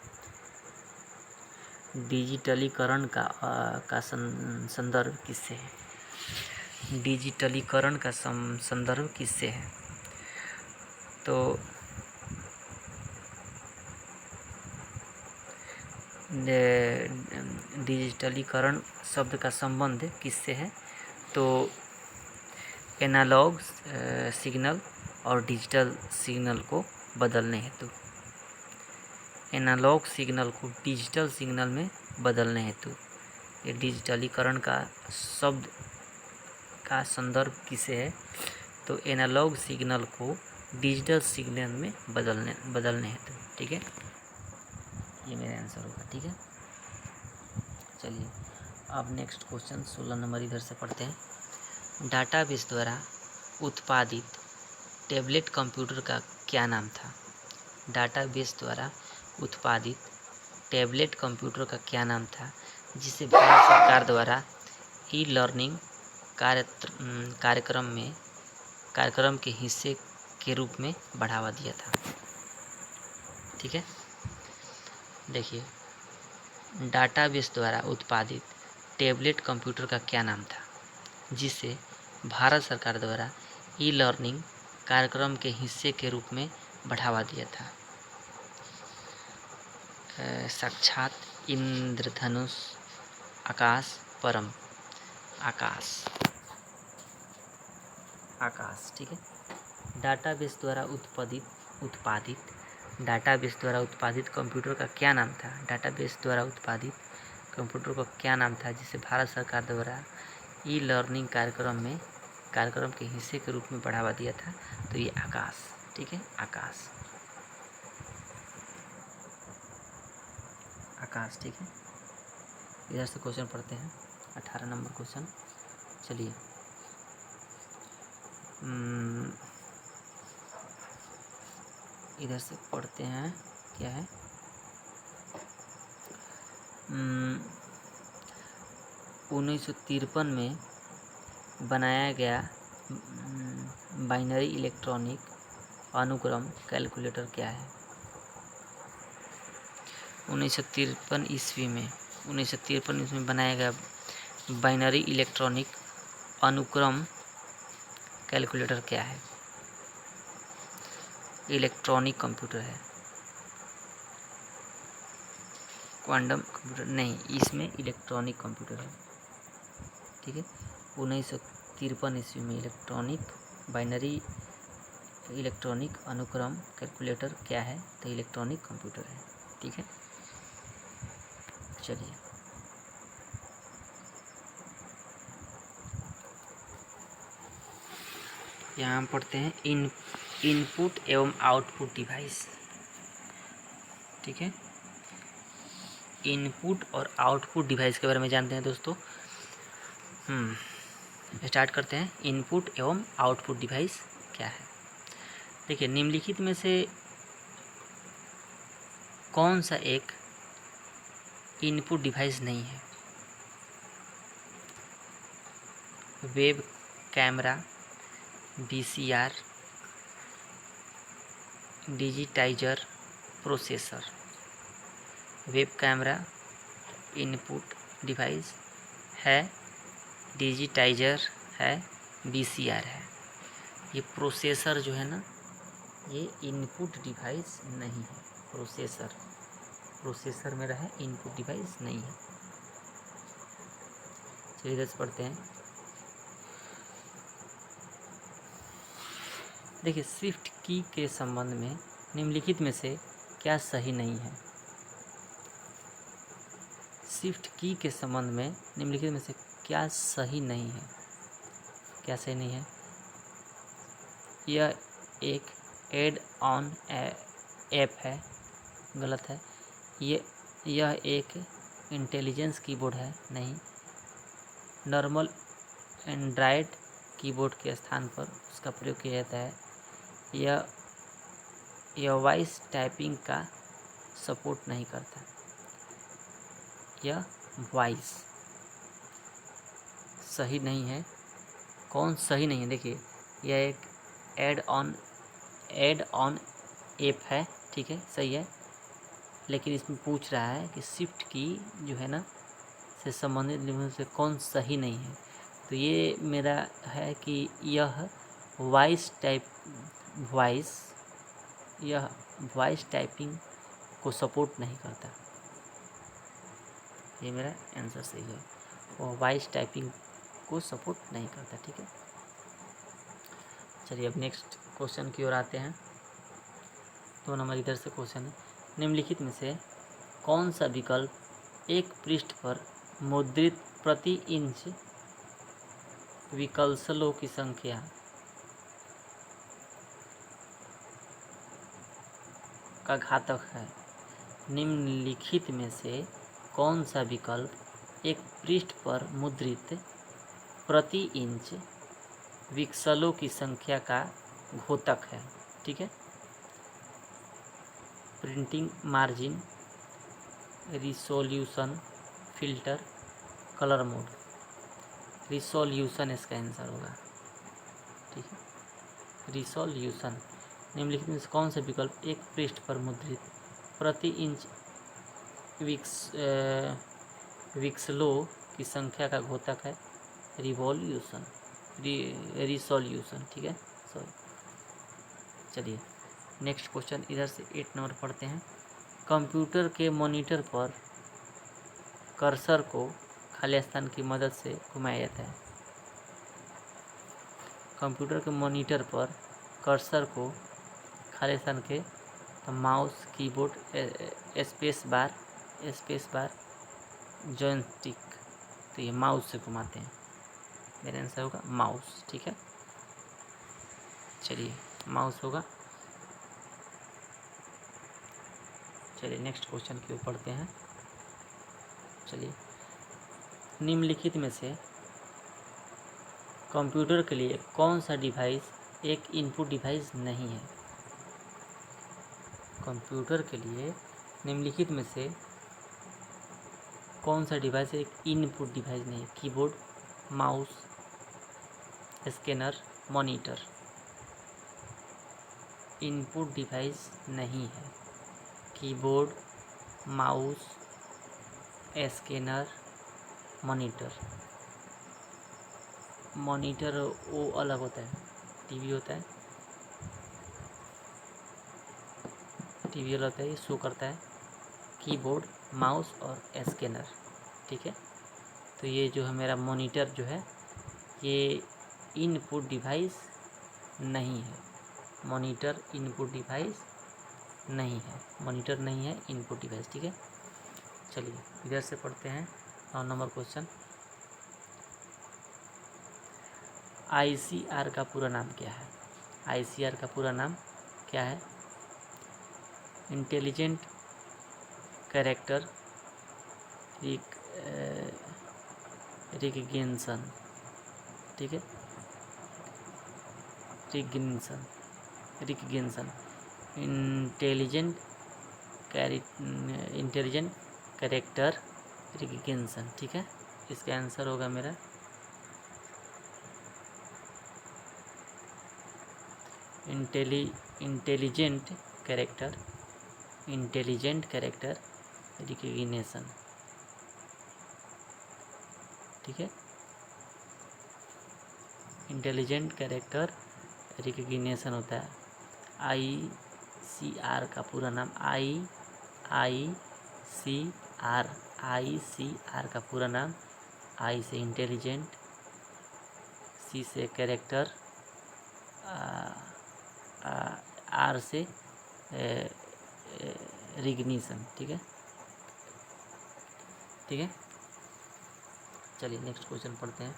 डिजिटलीकरण का संदर्भ किससे है? डिजिटलीकरण का संदर्भ किससे है? तो डिजिटलीकरण शब्द का संबंध किससे है? तो एनालॉग सिग्नल और डिजिटल सिग्नल को बदलने हेतु, एनालॉग सिग्नल को डिजिटल सिग्नल में बदलने हेतु ये डिजिटलीकरण का शब्द का संदर्भ किसे है? तो एनालॉग सिग्नल को डिजिटल सिग्नल में बदलने हेतु। ठीक है, ये मेरा आंसर होगा। ठीक है, चलिए अब नेक्स्ट क्वेश्चन 16 नंबर इधर से पढ़ते हैं। डाटाबेस द्वारा उत्पादित टैबलेट कंप्यूटर का क्या नाम था? डाटाबेस द्वारा उत्पादित टैबलेट कंप्यूटर का क्या नाम था, जिसे भारत सरकार द्वारा ई लर्निंग कार्यक्रम के हिस्से के रूप में बढ़ावा दिया था? ठीक है, देखिए डाटाबेस द्वारा उत्पादित टैबलेट कंप्यूटर का क्या नाम था, जिसे भारत सरकार द्वारा ई लर्निंग कार्यक्रम के हिस्से के रूप में बढ़ावा दिया था? साक्षात, इंद्रधनुष, आकाश, परम। आकाश। ठीक है, डाटाबेस द्वारा उत्पादित कंप्यूटर का क्या नाम था? डाटाबेस द्वारा उत्पादित कंप्यूटर का क्या नाम था जिसे भारत सरकार द्वारा ई लर्निंग कार्यक्रम के हिस्से के रूप में बढ़ावा दिया था? तो ये आकाश, ठीक है, आकाश, आकाश, ठीक है। इधर से क्वेश्चन पढ़ते हैं, 18 नंबर क्वेश्चन। चलिए, इधर से पढ़ते हैं, क्या है, 1953 में बनाया गया बाइनरी इलेक्ट्रॉनिक अनुक्रम कैलकुलेटर क्या है? 1953 ईस्वी में बनाया गया बाइनरी इलेक्ट्रॉनिक अनुक्रम कैलकुलेटर क्या है? इलेक्ट्रॉनिक कंप्यूटर है, क्वांटम कंप्यूटर नहीं, इसमें इलेक्ट्रॉनिक कंप्यूटर है, ठीक है। 1953 ईस्वी में बाइनरी इलेक्ट्रॉनिक अनुक्रम कैलकुलेटर क्या है? तो इलेक्ट्रॉनिक कंप्यूटर है, ठीक है। चलिए, यहाँ हम पढ़ते हैं इनपुट एवं आउटपुट डिवाइस, ठीक है। इनपुट और आउटपुट डिवाइस के बारे में जानते हैं दोस्तों। स्टार्ट करते हैं। इनपुट एवं आउटपुट डिवाइस क्या है? देखिए, निम्नलिखित में से कौन सा एक इनपुट डिवाइस नहीं है? Web camera, VCR, digitiser, processor. Web camera input device है, डिजिटाइजर है, VCR है। ये प्रोसेसर जो है ना, ये इनपुट डिवाइस नहीं है। प्रोसेसर में रहा, इनपुट डिवाइस नहीं है। चलिए इधर से पढ़ते हैं। देखिए, शिफ्ट की के संबंध में निम्नलिखित में से क्या सही नहीं है? शिफ्ट की के संबंध में निम्नलिखित में से क्या सही नहीं है? क्या सही नहीं है? यह एक एड ऑन ऐप है, गलत है। यह एक इंटेलिजेंस कीबोर्ड है, नहीं। नॉर्मल एंड्रॉयड कीबोर्ड के स्थान पर उसका प्रयोग किया जाता है। यह वॉइस टाइपिंग का सपोर्ट नहीं करता। यह वॉइस सही नहीं है। कौन सही नहीं है? देखिए, यह एक एड ऑन ऐप है, ठीक है, सही है। लेकिन इसमें पूछ रहा है कि शिफ्ट की जो है ना से संबंधित निबंध से कौन सही नहीं है? तो ये मेरा है कि यह वॉइस टाइपिंग को सपोर्ट नहीं करता। ये मेरा आंसर सही है, वो वॉइस टाइपिंग को सपोर्ट नहीं करता, ठीक है। चलिए, अब नेक्स्ट क्वेश्चन की ओर आते हैं। 2 नंबर इधर से क्वेश्चन है। निम्नलिखित में से कौन सा विकल्प एक पृष्ठ पर मुद्रित प्रति इंच विकल्पों की संख्या का घातक है? निम्नलिखित में से कौन सा विकल्प एक पृष्ठ पर मुद्रित प्रति इंच विकल्पों की संख्या का घातक है? ठीक है। Printing margin, resolution, filter, colour mode. Resolution इसका आंसर होगा, ठीक है, रिसोल्यूशन। निम्नलिखित में से कौन सा विकल्प एक पृष्ठ पर मुद्रित प्रति इंच विकल्पों की संख्या का घातक है? रिसोल्यूशन, ठीक है, सॉरी। चलिए, नेक्स्ट क्वेश्चन इधर से 8 नंबर पढ़ते हैं। कंप्यूटर के मॉनिटर पर कर्सर को खाली स्थान की मदद से घुमाया जाता है। कंप्यूटर के मॉनिटर पर कर्सर को खाली स्थान के mouse, keyboard, space bar joystick, तो ये माउस से घुमाते हैं, मेरा आंसर होगा माउस। ठीक है, चलिए माउस होगा। चलिए नेक्स्ट क्वेश्चन की ओर पढ़ते हैं। चलिए, निम्नलिखित में से कंप्यूटर के लिए कौन सा डिवाइस एक इनपुट डिवाइस नहीं है? कंप्यूटर के लिए निम्नलिखित में से कौन सा डिवाइस एक इनपुट डिवाइस नहीं है? Keyboard, mouse, scanner, monitor. Input device नहीं है। Keyboard, mouse, scanner, monitor. Monitor वो अलग होता है, टीवी होता है, टीवी अलग होता है, ये शो करता है। कीबोर्ड, माउस और स्कैनर। ठीक है, तो ये जो है मेरा मॉनिटर जो है ये इनपुट डिवाइस नहीं है। मॉनिटर इनपुट डिवाइस नहीं है। मॉनिटर नहीं है इनपुट डिवाइस। ठीक है, चलिए इधर से पढ़ते हैं 9 नंबर क्वेश्चन। आईसीआर का पूरा नाम क्या है? आईसीआर का पूरा नाम क्या है? Intelligent character recognition. ठीक है, recognition, recognition, intelligent intelligent character recognition. ठीक है, इसका आंसर होगा मेरा intelligent character, intelligent character recognition. ठीक है, इंटेलिजेंट कैरेक्टर रिकग्निशन होता है। आईसीआर का पूरा नाम आईसीआर का पूरा नाम, आई से इंटेलिजेंट, सी से कैरेक्टर, आर से रिकग्निशन। ठीक है, ठीक है, चलिए नेक्स्ट क्वेश्चन पढ़ते हैं।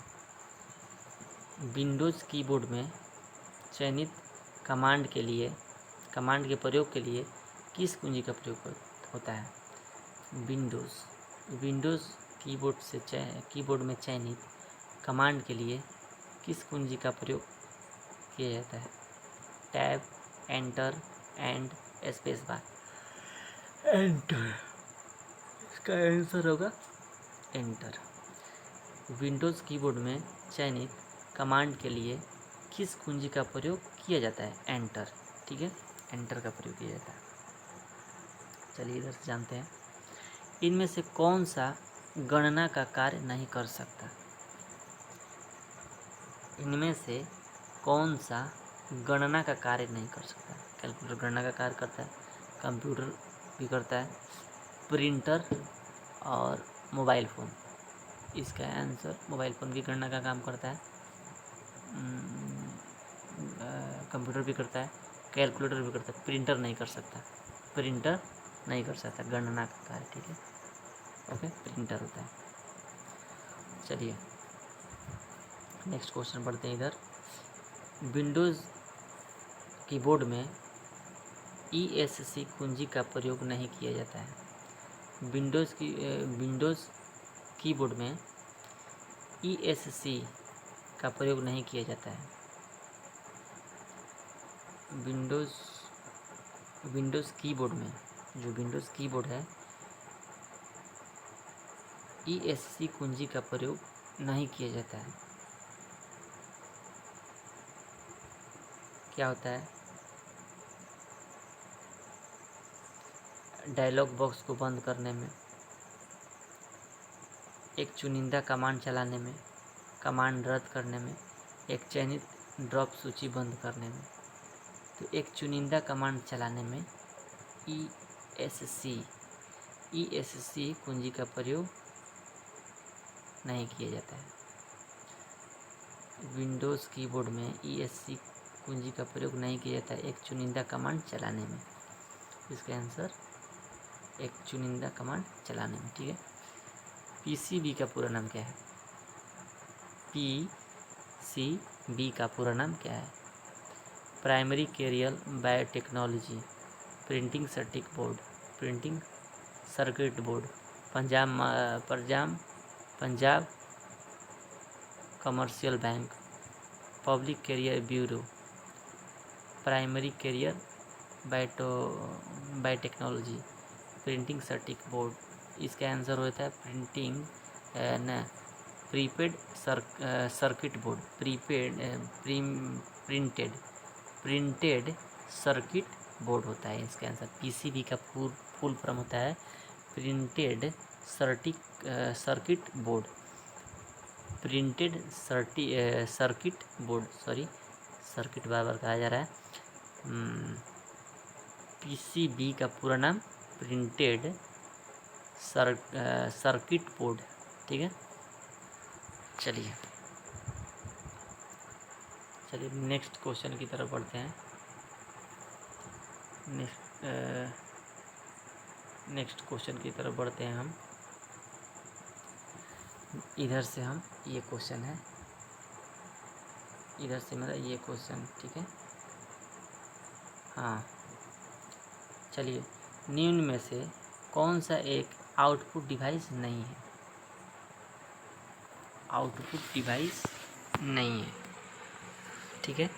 विंडोज़ कीबोर्ड में चयनित कमांड के प्रयोग के लिए किस कुंजी का प्रयोग होता है? विंडोज़ कीबोर्ड में चयनित कमांड के लिए किस कुंजी का प्रयोग किया जाता है? Tab, enter, and, space bar. Enter, इसका आंसर होगा एंटर। विंडोज़ कीबोर्ड में चयनित कमांड के लिए किस कुंजी का प्रयोग किया जाता है? एंटर। ठीक है, एंटर का प्रयोग किया जाता है। चलिए इधर से जानते हैं, इनमें से कौन सा गणना का कार्य नहीं कर सकता? इनमें से कौन सा गणना का कार्य नहीं कर सकता? कैलकुलेटर गणना का कार्य करता है, कंप्यूटर भी करता है, प्रिंटर और मोबाइल फ़ोन। इसका आंसर मोबाइल फ़ोन भी गणना का काम करता है, कंप्यूटर भी करता है, कैलकुलेटर भी करता है, प्रिंटर नहीं कर सकता। प्रिंटर नहीं कर सकता गणना का कार्य। ठीक है, ओके, प्रिंटर होता है। चलिए नेक्स्ट क्वेश्चन पढ़ते हैं इधर। विंडोज़ कीबोर्ड में ESC कुंजी का प्रयोग नहीं किया जाता है। विंडोज़ कीबोर्ड में ESC का प्रयोग नहीं किया जाता है। विंडोज़ कीबोर्ड में, जो विंडोज़ कीबोर्ड है, ESC कुंजी का प्रयोग नहीं किया जाता है। क्या होता है? डायलॉग बॉक्स को बंद करने में, एक चुनिंदा कमांड चलाने में, कमांड रद्द करने में, एक चयनित ड्रॉप सूची बंद करने में। तो एक चुनिंदा कमांड चलाने में ESC कुंजी का प्रयोग नहीं किया जाता है। विंडोज़ कीबोर्ड में ESC कुंजी का प्रयोग नहीं किया जाता है एक चुनिंदा कमांड चलाने में। इसका आंसर एक चुनिंदा कमांड चलाने में। ठीक है, पीसीबी का पूरा नाम क्या है? पीसीबी का पूरा नाम क्या है? Primary career biotechnology, printing circuit board, printing circuit board, Punjab commercial bank, public career bureau, primary career biotechnology, printing circuit board. इसका आंसर होता है प्रिंटिंग न prepaid circuit board, printed circuit board होता है इसका आंसर। पीसीबी का फुल फॉर्म होता है printed circuit board, printed circuit board, sorry circuit बार बार कहा जा रहा है। पीसीबी का पूरा नाम प्रिंटेड सर्किट बोर्ड, ठीक है। चलिए नेक्स्ट क्वेश्चन की तरफ बढ़ते हैं। नेक्स्ट क्वेश्चन की तरफ बढ़ते हैं हम। इधर से हम ये क्वेश्चन है, इधर से मेरा ये क्वेश्चन, ठीक है। हाँ चलिए, निम्न में से कौन सा एक आउटपुट डिवाइस नहीं है? आउटपुट डिवाइस नहीं है, ठीक है।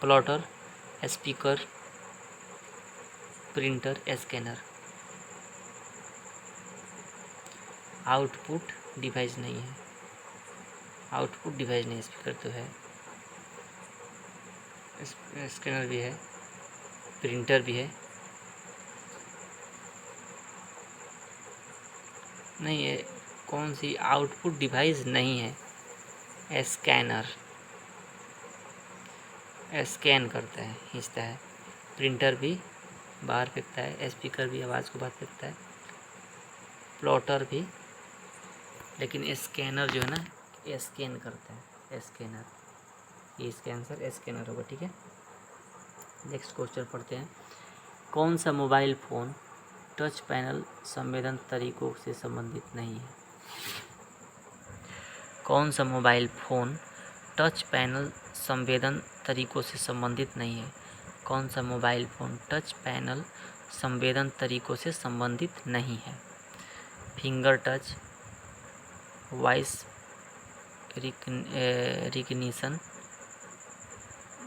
Plotter, speaker, printer, scanner. Output device नहीं है, आउटपुट डिवाइस नहीं। स्पीकर तो है, स्कैनर भी है, प्रिंटर भी है। नहीं, ये कौन सी आउटपुट डिवाइस नहीं है? स्कैनर स्कैन करता है, खींचता है। प्रिंटर भी बाहर फेंकता है, स्पीकर भी आवाज़ को बाहर फेंकता है, प्लॉटर भी, लेकिन स्कैनर जो है ना, स्कैन करता है, स्कैनर। ये इसका आंसर स्कैनर होगा, ठीक है। नेक्स्ट क्वेश्चन पढ़ते हैं। कौन सा मोबाइल फ़ोन टच पैनल संवेदन तरीकों से संबंधित नहीं है? कौन सा मोबाइल फ़ोन टच पैनल संवेदन तरीकों से संबंधित नहीं है? कौन सा मोबाइल फ़ोन टच पैनल संवेदन तरीकों से संबंधित नहीं है? Finger touch, voice recognition,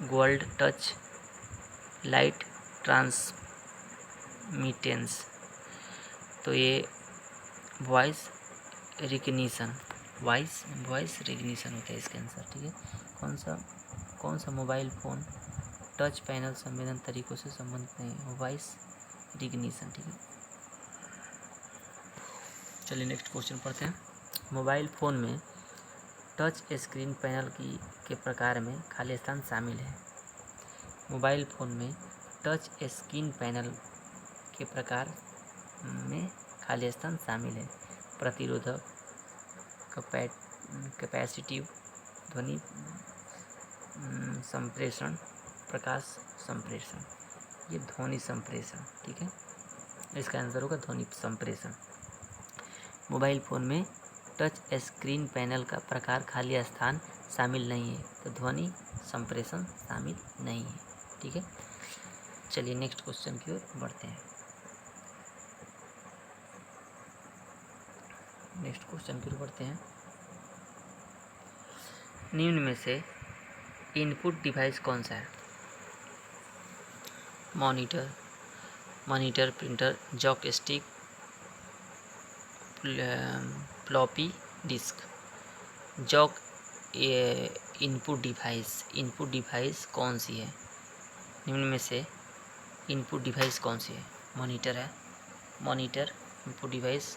gold touch, light transmittance. तो ये वॉइस रिकग्निशन होता है इसका आंसर, ठीक है। कौन सा मोबाइल फ़ोन टच पैनल संवेदन तरीकों से संबंधित नहीं है? वॉइस रिकग्निशन, ठीक है। चलिए नेक्स्ट क्वेश्चन पढ़ते हैं। मोबाइल फ़ोन में टच स्क्रीन पैनल के प्रकार में खाली स्थान शामिल है। मोबाइल फ़ोन में टच स्क्रीन पैनल के प्रकार में खाली स्थान शामिल है। प्रतिरोधक, कैपेसिटिव, ध्वनि संप्रेषण, प्रकाश संप्रेषण। ये ध्वनि संप्रेषण, ठीक है। इसका आंसर होगा ध्वनि संप्रेषण। मोबाइल फ़ोन में टच स्क्रीन पैनल का प्रकार खाली स्थान शामिल नहीं है, तो ध्वनि संप्रेषण शामिल नहीं है, ठीक है। चलिए नेक्स्ट क्वेश्चन की ओर बढ़ते हैं। निम्न में से इनपुट डिवाइस कौन सा है? Monitor, printer, joystick, floppy disk. जॉक इनपुट डिवाइस कौन सी है? निम्न में से इनपुट डिवाइस कौन सी है? मॉनिटर है, इनपुट डिवाइस,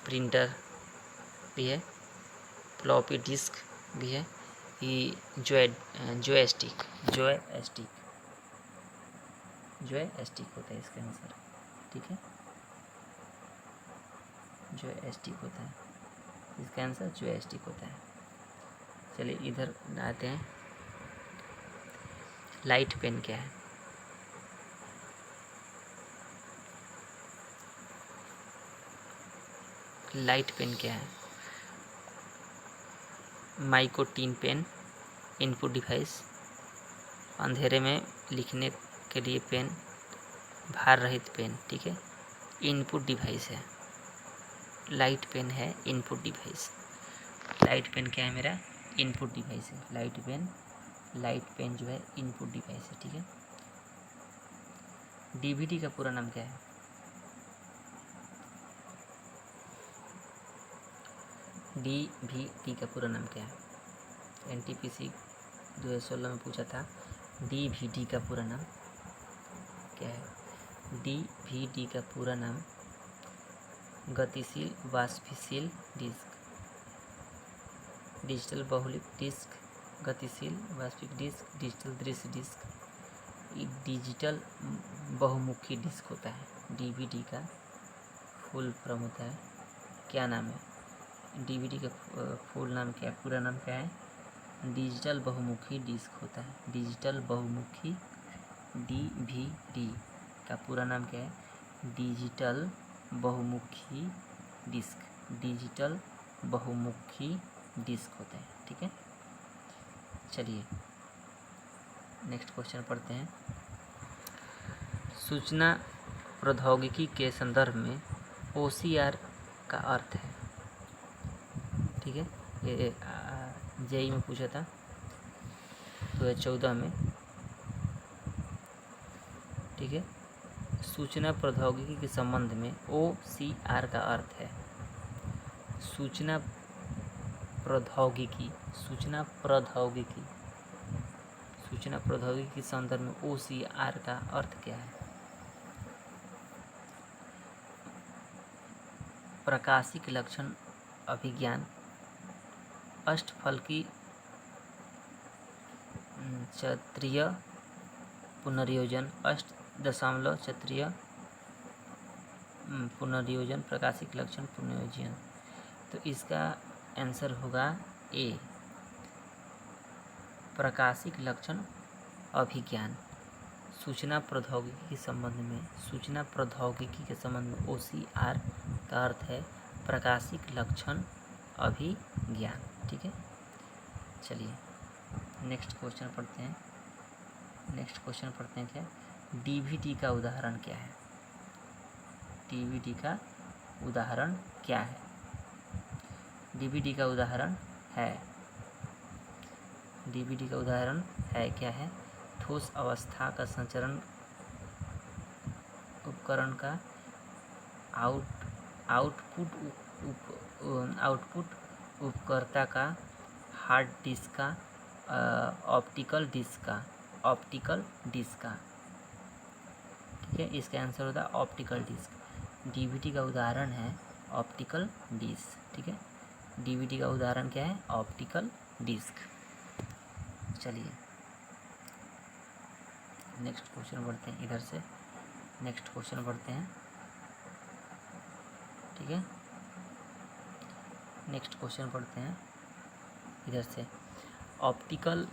प्रिंटर भी है, फ्लॉपी डिस्क भी है, ये जॉयस्टिक होता है इसका आंसर, ठीक है। जॉयस्टिक होता है इसका आंसर, जॉयस्टिक होता है। चलिए इधर आते हैं। लाइट पेन क्या है? लाइट पेन क्या है? माइकोटीन पेन, इनपुट डिवाइस, अंधेरे में लिखने के लिए पेन, भार रहित पेन, ठीक है, इनपुट डिवाइस है। लाइट पेन है इनपुट डिवाइस। लाइट पेन क्या है मेरा? इनपुट डिवाइस है। लाइट पेन जो है इनपुट डिवाइस है, ठीक है। डीवीडी का पूरा नाम क्या है? डीवीडी का पूरा नाम क्या है? एनटीपीसी 2016 में पूछा था, डीवीडी का पूरा नाम क्या है? डीवीडी का पूरा नाम गतिशील वाष्पशील डिस्क, डिजिटल बहुलिक डिस्क, गतिशील वाष्पिक डिस्क, डिजिटल दृश्य डिस्क, डिजिटल बहुमुखी डिस्क होता है। डीवीडी का फुल फॉर्म होता है, क्या नाम है? डीवीडी का फुल नाम क्या है, पूरा नाम क्या है? डिजिटल बहुमुखी डिस्क होता है। डिजिटल बहुमुखी, डीवीडी का पूरा नाम क्या है? डिजिटल बहुमुखी डिस्क, डिजिटल बहुमुखी डिस्क होता है, ठीक है। चलिए नेक्स्ट क्वेश्चन पढ़ते हैं। सूचना प्रौद्योगिकी के संदर्भ में OCR का अर्थ है, ठीक है। ये जेई में पूछा था 2014 में, ठीक है। सूचना प्रौद्योगिकी के संबंध में OCR का अर्थ है सूचना प्रौद्योगिकी के संदर्भ में OCR का अर्थ क्या है? प्रकाशिक लक्षण अभिज्ञान, अष्टफलकी चत्रीय पुनर्योजन, दशमलव चत्रीय पुनर्योजन, प्रकाशिक लक्षण पुनर्योजन। तो इसका आंसर होगा ए, प्रकाशिक लक्षण अभिज्ञान। सूचना प्रौद्योगिकी के संबंध में OCR का अर्थ है प्रकाशिक लक्षण अभिज्ञान, ठीक है। चलिए नेक्स्ट क्वेश्चन पढ़ते हैं क्या? डीवीडी का उदाहरण क्या है? डीवीडी का उदाहरण क्या है? डीवीडी का उदाहरण है क्या है? ठोस अवस्था का संचरण उपकरण का आउटपुट उपकर्ता का, हार्ड डिस्क का, ऑप्टिकल डिस्क का, ठीक है। इसका आंसर होता है ऑप्टिकल डिस्क। डीवीडी का उदाहरण है ऑप्टिकल डिस्क, ठीक है। डीवीडी का उदाहरण क्या है? Optical disk. चलिए नेक्स्ट क्वेश्चन बढ़ते हैं, इधर से नेक्स्ट क्वेश्चन बढ़ते हैं, ठीक है। नेक्स्ट क्वेश्चन पढ़ते हैं इधर से। ऑप्टिकल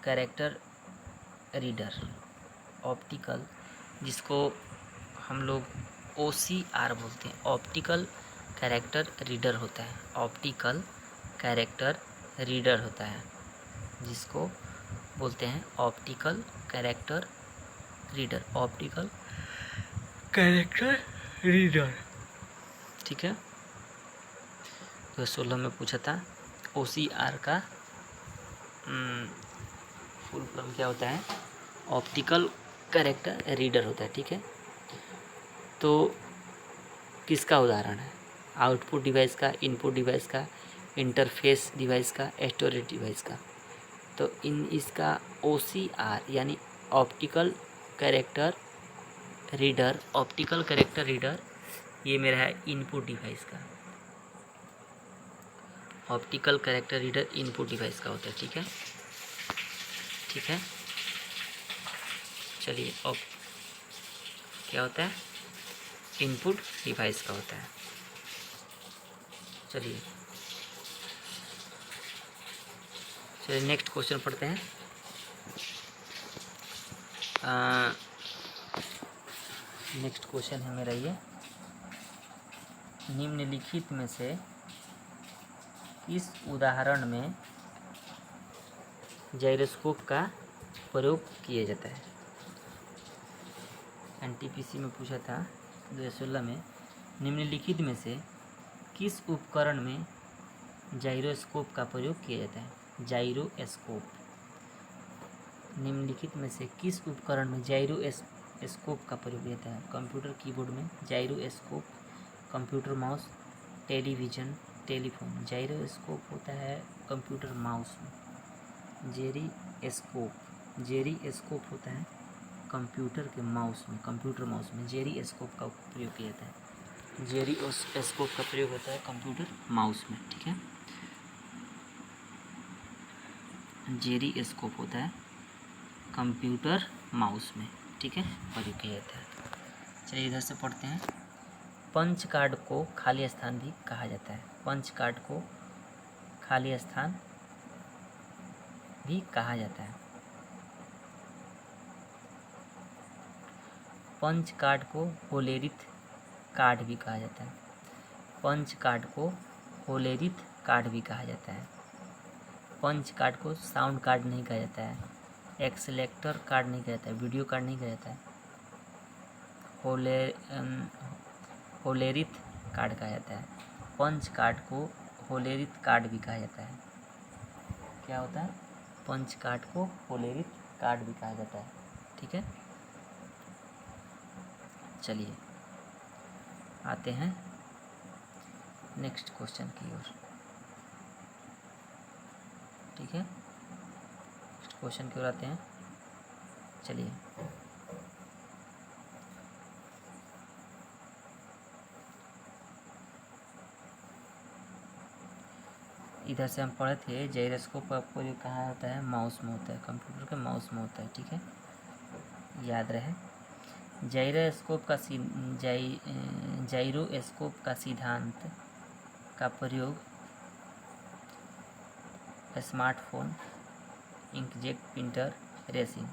कैरेक्टर रीडर, ऑप्टिकल जिसको हम लोग OCR बोलते हैं, ऑप्टिकल कैरेक्टर रीडर होता है। ऑप्टिकल कैरेक्टर रीडर होता है जिसको बोलते हैं optical character reader, optical character reader, ठीक है। 2016 में पूछा था। OCR का फुल फॉर्म क्या होता है? ऑप्टिकल कैरेक्टर रीडर होता है, ठीक है। तो किसका उदाहरण है? आउटपुट डिवाइस का, इनपुट डिवाइस का, इंटरफेस डिवाइस का, स्टोरेज डिवाइस का। तो इसका OCR यानी ऑप्टिकल कैरेक्टर रीडर, ये मेरा है इनपुट डिवाइस का। Optical character reader input device का होता है, ठीक है। चलिए अब क्या होता है? इनपुट डिवाइस का होता है। चलिए नेक्स्ट क्वेश्चन पढ़ते हैं। नेक्स्ट क्वेश्चन है मेरा ये, निम्नलिखित में से किस उदाहरण में जाइरोस्कोप का प्रयोग किया जाता है? एनटीपीसी में पूछा था 2016 में, निम्नलिखित में से किस उपकरण में जाइरोस्कोप का प्रयोग किया जाता है? जाइरोस्कोप, निम्नलिखित में से किस उपकरण में जाइरोस्कोप का प्रयोग किया जाता है? कंप्यूटर कीबोर्ड में gyroscope, computer mouse, television, telephone. Gyroscope होता है कंप्यूटर माउस में। जेरिस्कोप होता है कंप्यूटर के माउस में, कंप्यूटर माउस में जेरिस्कोप का प्रयोग किया जाता है। जेरिस्कोप का प्रयोग होता है कंप्यूटर माउस में, ठीक है। जेरिस्कोप होता है कंप्यूटर माउस में, ठीक है, प्रयोग किया जाता है। चलिए इधर से पढ़ते हैं। पंच कार्ड को खाली स्थान भी कहा जाता है। पंच कार्ड को खाली स्थान भी कहा जाता है। पंच कार्ड को होलेरिथ कार्ड भी कहा जाता है। पंच कार्ड को होलेरिथ कार्ड भी कहा जाता है। पंच कार्ड को साउंड कार्ड नहीं कहा जाता है, एक्सेलेक्टर कार्ड नहीं कहा जाता है, वीडियो कार्ड नहीं कहा जाता है, होलेरिथ कार्ड कहा जाता है। पंच कार्ड को होलेरिथ कार्ड भी कहा जाता है। क्या होता है? पंच कार्ड को होलेरिथ कार्ड भी कहा जाता है, ठीक है। चलिए आते हैं नेक्स्ट क्वेश्चन की ओर, ठीक है। नेक्स्ट क्वेश्चन की ओर आते हैं। चलिए इधर से हम पढ़े थे जाइरोस्कोप का प्रयोग कहाँ होता है? माउस में होता है, कंप्यूटर के माउस में होता है, ठीक है, याद रहे। जाइरोस्कोप का सिद्धांत का प्रयोग smartphone, inkjet printer, racing,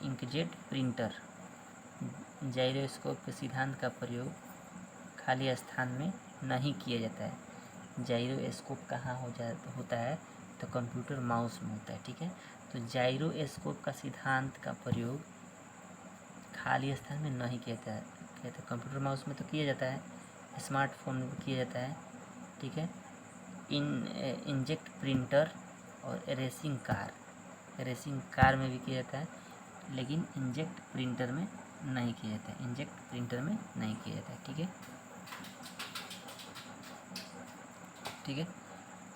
inkjet printer. Gyroscope के सिद्धांत का प्रयोग खाली स्थान में नहीं किया जाता है। जाइरोस्कोप कहाँ होता है? तो कंप्यूटर माउस में होता है, ठीक है। तो जाइरोस्कोप का सिद्धांत का प्रयोग खाली स्थान में नहीं किया जाता है। कंप्यूटर माउस में तो किया जाता है, स्मार्टफोन में भी किया जाता है, ठीक है। इंजेक्ट प्रिंटर और रेसिंग कार में भी किया जाता है, लेकिन इंजेक्ट प्रिंटर में नहीं किया जाता है, ठीक है, ठीक है।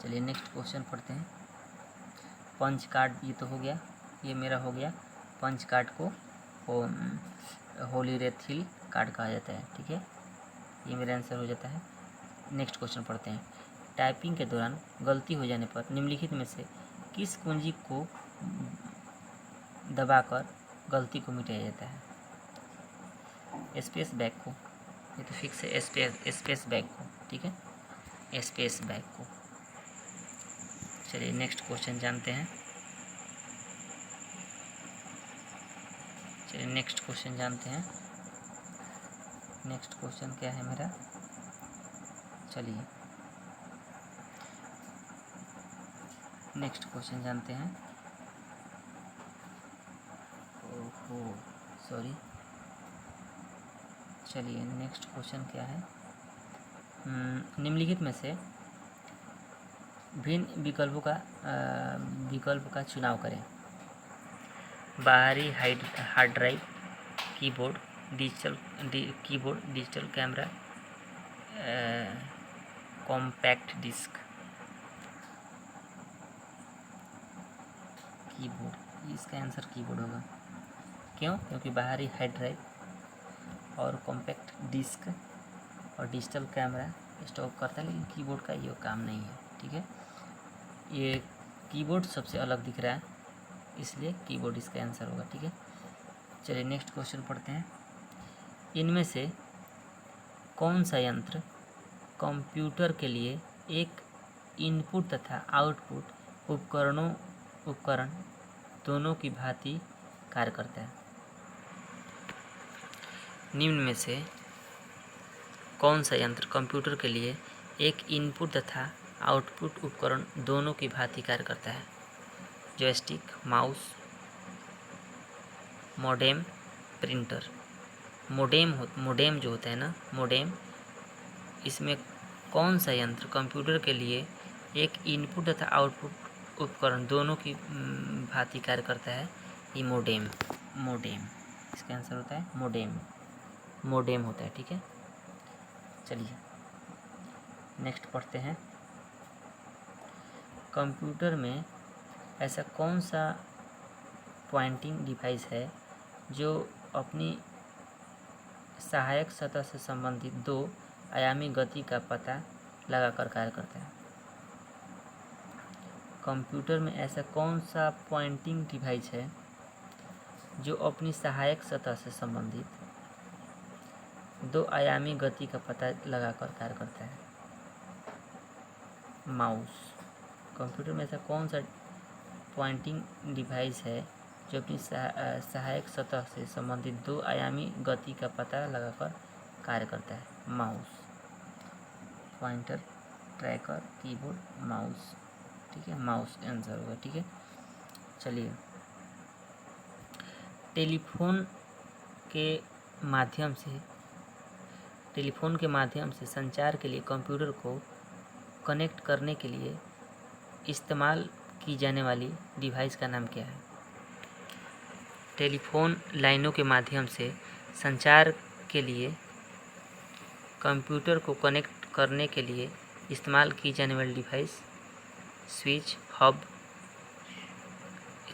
चलिए नेक्स्ट क्वेश्चन पढ़ते हैं। पंच कार्ड, ये तो हो गया, ये मेरा हो गया। पंच कार्ड को होलीरेथिल कार्ड कहा जाता है, ठीक है, ये मेरा आंसर हो जाता है। नेक्स्ट क्वेश्चन पढ़ते हैं। टाइपिंग के दौरान गलती हो जाने पर निम्नलिखित में से किस कुंजी को दबाकर गलती को मिटाया जाता है? स्पेस बैक को, ये तो फिक्स है, स्पेस बैक को, ठीक है, स्पेस बैक को। चलिए नेक्स्ट क्वेश्चन जानते हैं। नेक्स्ट क्वेश्चन क्या है मेरा? चलिए नेक्स्ट क्वेश्चन जानते हैं। ओहो सॉरी, चलिए नेक्स्ट क्वेश्चन क्या है? निम्नलिखित में से भिन्न विकल्प का चुनाव करें। बाहरी hard drive, keyboard, digital camera, compact disk. Keyboard, इसका आंसर कीबोर्ड होगा। क्यों? क्योंकि बाहरी हार्ड ड्राइव और कॉम्पैक्ट डिस्क और डिजिटल कैमरा स्टोर करता है, लेकिन कीबोर्ड का ये काम नहीं है, ठीक है। ये कीबोर्ड सबसे अलग दिख रहा है, इसलिए कीबोर्ड इसका आंसर होगा, ठीक है। चलिए नेक्स्ट क्वेश्चन पढ़ते हैं। इनमें से कौन सा यंत्र कंप्यूटर के लिए एक इनपुट तथा आउटपुट उपकरण दोनों की भांति कार्य करता है? निम्न में से कौन सा यंत्र कंप्यूटर के लिए एक इनपुट तथा आउटपुट उपकरण दोनों की भांति कार्य करता है? Joystick, mouse, modem, printer. Modem जो होता है ना, मोडेम, इसमें कौन सा यंत्र कंप्यूटर के लिए एक इनपुट तथा आउटपुट उपकरण दोनों की भांति कार्य करता है? ये मोडेम इसका आंसर होता है मोडेम होता है। ठीक है, चलिए नेक्स्ट पढ़ते हैं। कंप्यूटर में ऐसा कौन सा पॉइंटिंग डिवाइस है जो अपनी सहायक सतह से संबंधित दो आयामी गति का पता लगाकर कार्य करता है? कंप्यूटर में ऐसा कौन सा पॉइंटिंग डिवाइस है जो अपनी सहायक सतह से संबंधित दो आयामी गति का पता लगाकर कार्य करता है? माउस। कंप्यूटर में ऐसा कौन सा पॉइंटिंग डिवाइस है जो अपनी सहायक सतह से संबंधित दो आयामी गति का पता लगाकर कार्य करता है? Mouse. Pointer, tracker, keyboard, mouse. ठीक है, माउस आंसर होगा। ठीक है, चलिए टेलीफोन के माध्यम से संचार के लिए कंप्यूटर को कनेक्ट करने के लिए इस्तेमाल की जाने वाली डिवाइस का नाम क्या है? टेलीफोन लाइनों के माध्यम से संचार के लिए कंप्यूटर को कनेक्ट करने के लिए इस्तेमाल की जाने वाली device, switch, hub,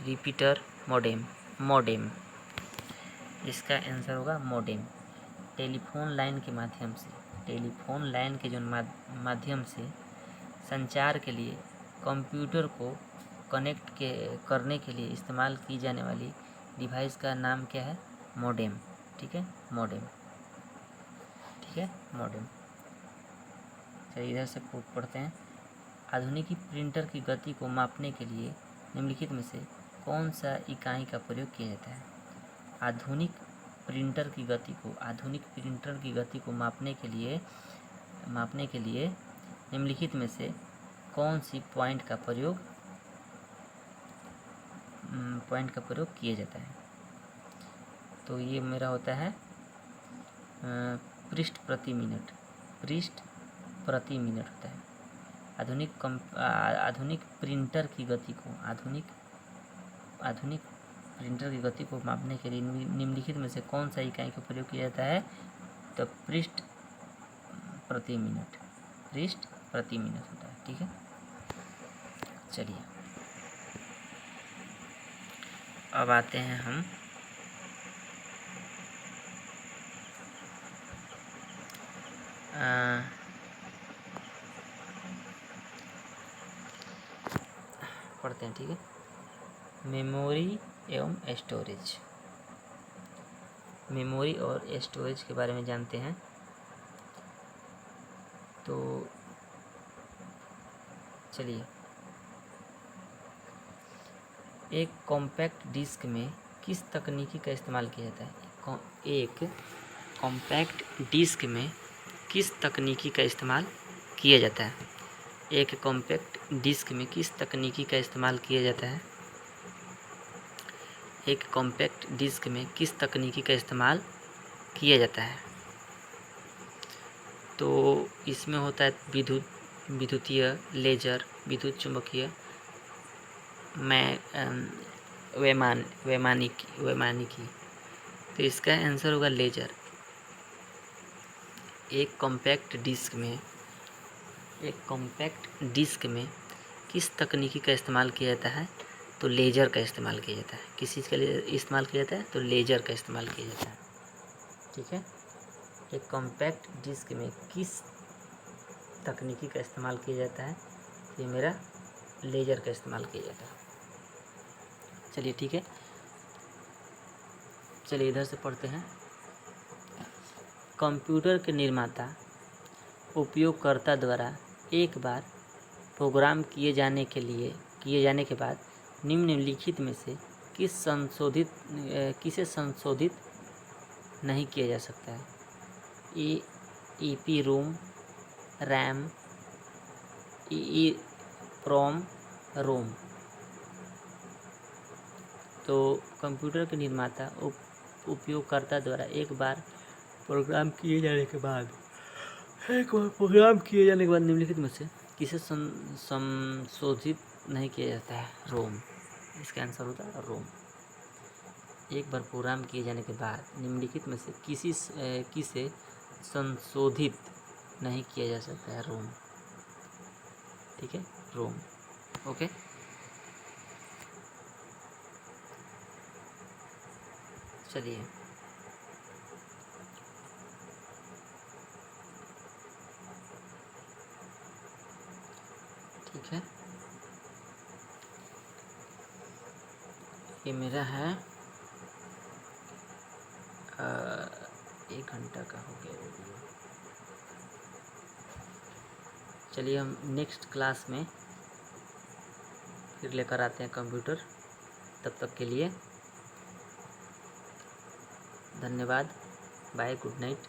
repeater, modem. इसका आंसर होगा मॉडेम। टेलीफोन लाइन के जो माध्यम से संचार के लिए कंप्यूटर को कनेक्ट करने के लिए इस्तेमाल की जाने वाली डिवाइस का नाम क्या है? मॉडेम। ठीक है, मॉडेम। चलिए इधर से पढ़ते हैं। आधुनिक प्रिंटर की गति को मापने के लिए निम्नलिखित में से कौन सा इकाई का प्रयोग किया जाता है? आधुनिक प्रिंटर की गति को मापने के लिए निम्नलिखित में से कौन सी पॉइंट का प्रयोग किया जाता है? तो ये मेरा होता है पृष्ठ प्रति मिनट होता है। आधुनिक प्रिंटर की गति को मापने के लिए निम्नलिखित में से कौन सा इकाई का प्रयोग किया जाता है? तो पृष्ठ प्रति मिनट होता है। ठीक है, चलिए अब आते हैं हम पढ़ते हैं। ठीक है, मेमोरी और स्टोरेज के बारे में जानते हैं। तो चलिए, एक कॉम्पैक्ट डिस्क में किस तकनीकी का इस्तेमाल किया जाता है? एक कॉम्पैक्ट डिस्क में किस तकनीकी का इस्तेमाल किया जाता है? एक कॉम्पैक्ट डिस्क में किस तकनीकी का इस्तेमाल किया जाता है? एक कॉम्पैक्ट डिस्क में किस तकनीकी का इस्तेमाल किया जाता है? तो इसमें होता है विद्युतीय, लेजर, विद्युत चुम्बकीय, वैमानिकी। तो इसका आंसर होगा लेजर। एक कॉम्पैक्ट डिस्क में किस तकनीकी का इस्तेमाल किया जाता है? तो लेजर का इस्तेमाल किया जाता है। किस चीज़ के लिए इस्तेमाल किया जाता है? तो लेजर का इस्तेमाल किया जाता है। ठीक है, एक कॉम्पैक्ट डिस्क में किस तकनीकी का इस्तेमाल किया जाता है? ये मेरा लेजर का इस्तेमाल किया जाता है। चलिए ठीक है, चलिए इधर से पढ़ते हैं। कंप्यूटर के निर्माता उपयोगकर्ता द्वारा एक बार प्रोग्राम किए जाने के बाद निम्नलिखित में से किसे संशोधित नहीं किया जा सकता है। ई ई रोम, रैम, ई प्रोम, रोम। तो कंप्यूटर के निर्माता उपयोगकर्ता द्वारा एक बार प्रोग्राम किए जाने के बाद निम्नलिखित में से किसे संशोधित नहीं किया जाता है? रोम। इसका आंसर होता है रोम। एक बार प्रोग्राम किए जाने के बाद निम्नलिखित में से किसे संशोधित नहीं किया जा सकता है? रोम। ठीक है, रोम। ओके, चलिए ठीक है, ये मेरा है 1 घंटा का हो गया वीडियो। चलिए हम नेक्स्ट क्लास में फिर लेकर आते हैं कंप्यूटर। तब तक के लिए धन्यवाद। Bye, good night.